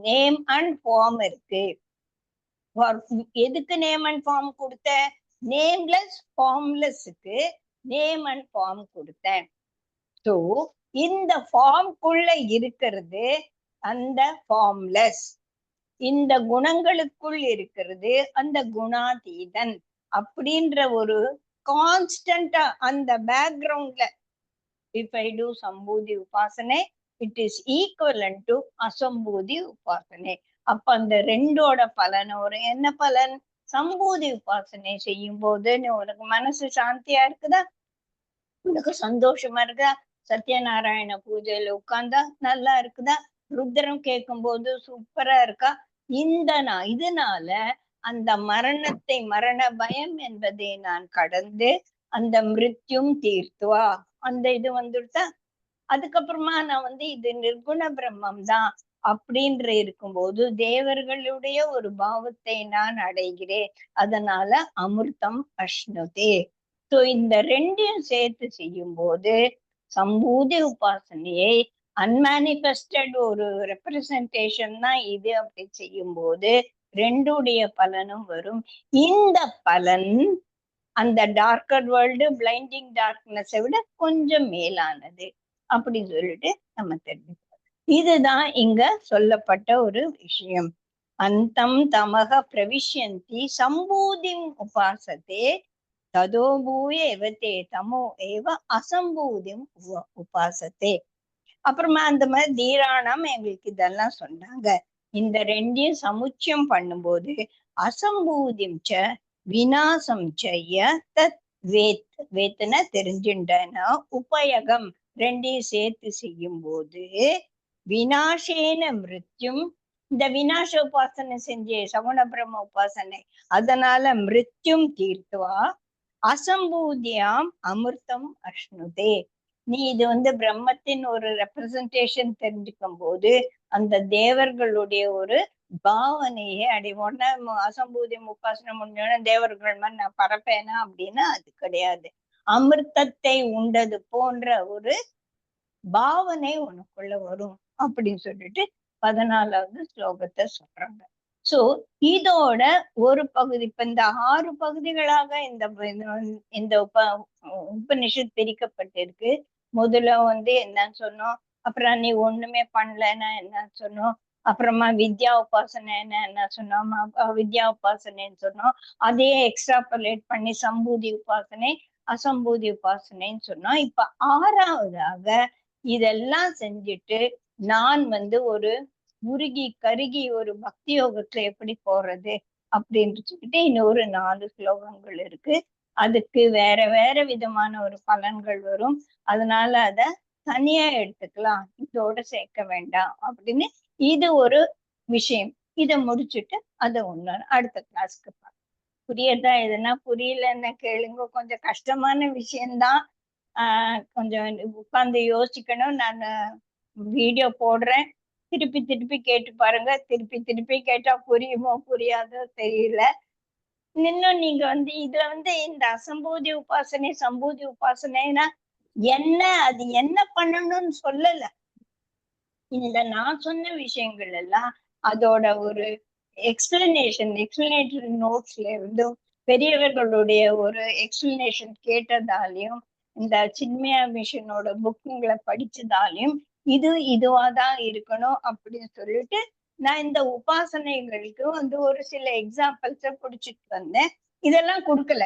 நேம் அண்ட் ஃபார்ம் இருக்கு. எதுக்கு நேம் அண்ட் ஃபார்ம் கொடுத்த? நேம்லெஸ் ஃபார்ம்லெஸ்க்கு நேம் அண்ட் ஃபார்ம் கொடுத்தேன். ஸோ இந்த ஃபார்ம்குள்ள இருக்கிறது அந்த ஃபார்ம்லெஸ், இந்த குணங்களுக்குள் இருக்கிறது அந்த குணாதீதன் அப்படின்ற ஒரு கான்ஸ்டன்டா அந்த பேக்ரவுண்ட்ல. இஃப் ஐ டூ சம்பூதி உபாசனை இட் இஸ் ஈக்குவலன்ட் டு அசம்பூதி உபாசனை. அப்ப அந்த ரெண்டோட பலன் என்ன பலன்? சம்பூதி உபாசனை செய்யும் போது உனக்கு மனசு சாந்தியா இருக்குதா, உனக்கு சந்தோஷமா இருக்குதா, சத்யநாராயண பூஜையில உட்கார்ந்தா நல்லா இருக்குதா, ருத்ரம் கேட்கும் போது சூப்பரா இருக்கா. இதனால அந்த மரணத்தை, மரண பயம் என்பதை நான் கடந்து அந்த மிருத்யும் தீர்த்துவா அந்த இது வந்துட்டா. அதுக்கப்புறமா நான் இது நிர்குண பிரம்மம் தான் அப்படின்ற இருக்கும்போது தேவர்களுடைய ஒரு பாவத்தை நான் அடைகிறேன். அதனால அமிர்தம் அஷ்ணுதே. சோ இந்த ரெண்டையும் சேர்த்து செய்யும் போது சம்பூதி உபாசனையை அன்மேனிஃபெஸ்டட் ஒரு ரெப்ரசன்டேஷன் தான் இது. அப்படி செய்யும் போது ரெண்டுடைய பலனும் வரும். இந்த பலன் அந்த டார்க்கர் வேர்ல்டு, பிளைண்டிங் டார்க்னஸை விட கொஞ்சம் மேலானது அப்படி சொல்லிட்டு நம்ம தெரிஞ்சுக்கணும். இதுதான் இங்க சொல்லப்பட்ட ஒரு விஷயம். அந்தம் தமக பிரவிஷ்யந்தி சம்பூதிம் உபாசத்தே ததோபூய எவத்தே தமோ ஏவ அசம்பூதிம் உபாசத்தே. அப்புறமா அந்த மாதிரி தீராணம் எங்களுக்கு இதெல்லாம் சொன்னாங்க. இந்த ரெண்டையும் சமுச்சயம் பண்ணும்போது அசம்பூதிம் ச விநாசம் செய்ய தத் வேத்தன தெரிஞ்சுண்டன உபயோகம் ரெண்டையும் சேர்த்து செய்யும் போது விநாசேன மிருத்யும் இந்த விநாச உபாசனை செஞ்சே சகுண பிரம்ம உபாசனை, அதனால மிருத்யும் தீர்த்துவா அசம்பூதியாம் அமிர்தம் அஷ்ணுதே. நீ இது பிரம்மத்தின் ஒரு ரெப்ரசன்டேஷன் தெரிஞ்சுக்கும் போது அந்த தேவர்களுடைய ஒரு பாவனையே அடைவோன்னா, அசம்பூதி உபாசனை முடிஞ்சோன்னா தேவர்கள் மாதிரி நான் பரப்பேனா அப்படின்னா அது கிடையாது. அமிர்தத்தை உண்டது போன்ற ஒரு பாவனை உனக்குள்ள வரும் அப்படின்னு சொல்லிட்டு 14வது ஸ்லோகத்தை சொல்றாங்க. சோ இதோட ஒரு பகுதி, இப்ப இந்த 6 பகுதிகளாக இந்த உபனிஷத் பிரிக்கப்பட்டிருக்கு. முதல்ல என்னன்னு சொன்னோம், அப்புறம் நீ ஒண்ணுமே பண்ணலன்னா என்ன சொன்னோம், அப்புறமா வித்யா உபாசனைன்னு என்ன சொன்னோம், வித்யா உபாசனைன்னு சொன்னோம். அதையே எக்ஸ்ட்ராபுலேட் பண்ணி சம்பூதி உபாசனை அசம்பூதி உபாசனைன்னு சொன்னோம். இப்ப 6வதாக இதெல்லாம் செஞ்சுட்டு நான் ஒரு உருகி கருகி ஒரு பக்தி யோகத்துல எப்படி போறது அப்படின்னு சொல்லிட்டு இன்னொரு 4 ஸ்லோகங்கள் இருக்கு. அதுக்கு வேற வேற விதமான ஒரு பலன்கள் வரும். அதனால அத தனியா எடுத்துக்கலாம், இதோட சேர்க்க வேண்டாம் அப்படின்னு இது ஒரு விஷயம். இத முடிச்சுட்டு அதை அடுத்த கிளாஸ்க்கு பார்க்கலாம். புரியுதா? எதுனா புரியலன்னு கேளுங்க. கொஞ்சம் கஷ்டமான விஷயம்தான். கொஞ்சம் உட்கார்ந்து யோசிக்கணும். நான் வீடியோ போடுறேன், திருப்பி திருப்பி கேட்டு பாருங்க. திருப்பி திருப்பி கேட்டா புரியுமோ புரியாதோ தெரியல. இன்னும் நீங்க இதுல இந்த அசம்பூதி உபாசனை சம்பூதி உபாசனைனா என்ன, அது என்ன பண்ணணும்னு சொல்லல. இந்த நான் சொன்ன விஷயங்கள் எல்லாம் அதோட ஒரு எக்ஸ்பிளனேட்டரி நோட்ஸ்ல இருந்தும் பெரியவர்களுடைய ஒரு எக்ஸ்பிளனேஷன் கேட்டதாலையும் இந்த சின்மயா மிஷனோட புக்குங்களை படிச்சதாலையும் இதுவாதான் இருக்கணும் அப்படின்னு சொல்லிட்டு நான் இந்த உபாசனைகளுக்கு ஒரு சில எக்ஸாம்பிள்ஸ புடிச்சிட்டு வந்தேன். இதெல்லாம் கொடுக்கல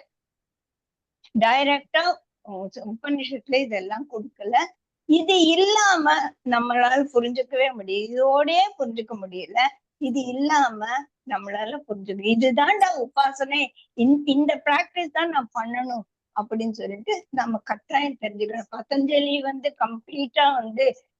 டைரக்டா உபநிஷத்துல, இதெல்லாம் கொடுக்கல. இது இல்லாம நம்மளால புரிஞ்சுக்கவே முடியும், இதோடயே புரிஞ்சுக்க முடியல. இது இல்லாம நம்மளால புரிஞ்சுக்க, இதுதான்டா உபாசனை, இந்த பிராக்டிஸ் தான் நான் பண்ணணும் அப்படின்னு சொல்லிட்டு நம்ம கட்டாயம் தெரிஞ்சுக்கணும். பதஞ்சலி கம்ப்ளீட்டா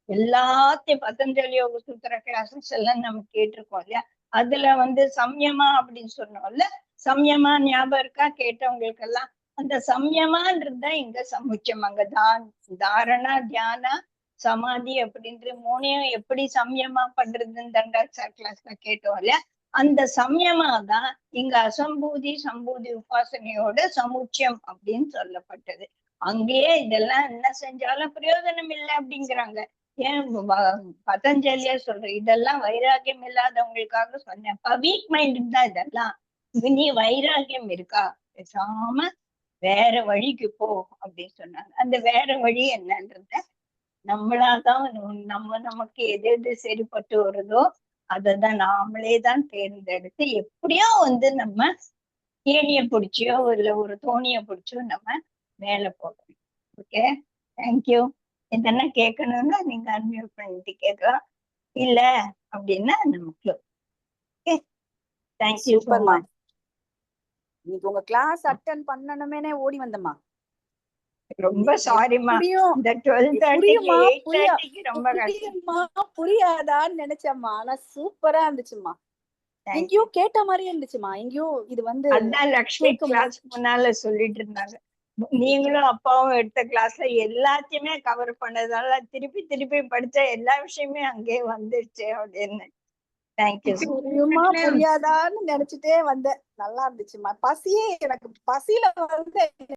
எல்லாத்தையும் பதஞ்சலி யோக சூத்திர கிளாஸஸ் எல்லாம் நம்ம கேட்டிருக்கோம் இல்லையா? அதுல சம்யமா அப்படின்னு சொன்னோம்ல, சம்யமா ஞாபகம் இருக்கா கேட்டவங்களுக்கு எல்லாம்? அந்த சம்யமான்றதுதான் இங்க சமுச்சம். அங்க தாரணா தியானா சமாதி அப்படின்ற மூணையும் எப்படி சம்யமா பண்றதுன்னு தண்டாச்சார் கிளாஸ்ல கேட்டோம் இல்லையா? அந்த சம்யமா தான் இங்க அசம்பூதி சம்பூதி உபாசனையோட சமுச்சயம் அப்படின்னு சொல்லப்பட்டது. அங்கேயே இதெல்லாம் என்ன செஞ்சாலும் பிரயோஜனம் இல்லை அப்படிங்கிறாங்க. ஏன் பதஞ்சலியா சொல்ற, இதெல்லாம் வைராகியம் இல்லாதவங்களுக்காக சொன்னேன். வீக் மைண்ட் தான் இதெல்லாம். நீ வைராகியம் இருக்கா, பேசாம வேற வழிக்கு போ அப்படின்னு சொன்னாங்க. அந்த வேற வழி என்னன்றத நம்மளாதான் நமக்கு எது எது சரிப்பட்டு வருதோ அததான் நாமளே தான் தேர்ந்தெடுத்து எப்படியோ நம்ம ஏணிய பிடிச்சியோ இல்ல ஒரு தோணிய பிடிச்சோ நம்ம மேல போகணும். Okay, thank you. இதெல்லாம் கேட்கணும்னா நீங்க அன்மியூட் பண்ணிட்டு கேட்கலாம், இல்ல அப்படின்னா நமக்கு ஓகே. Thank you so much. இன்னைக்கு உங்க கிளாஸ் அட்டெண்ட் பண்ணணுமேனே ஓடி வந்தம்மா. ரொம்ப சாரிமா, இந்த 12:30க்கு 8:30க்கு ரொம்ப கஷ்டம். புரியாதான்னு நினைச்சேம்மா. ஆனா சூப்பரா இருந்துச்சுமா. எங்கேயோ கேட்ட மாதிரியே இருந்துச்சுமா. எங்கேயோ இது அதான் லக்ஷ்மி கிளாஸ் முன்னால சொல்லிட்டு இருந்தாங்க. நீங்களும் அப்பாவும் எடுத்த கிளாஸ்ல எல்லாத்தையுமே கவர் பண்ணதால திருப்பி திருப்பி படிச்ச எல்லா விஷயமே அங்கே வந்துருச்சு அப்படின்னு. தேங்க்யூ. புரியாதான்னு நினைச்சிட்டே வந்தேன். நல்லா இருந்துச்சுமா. பசியே எனக்கு பசியில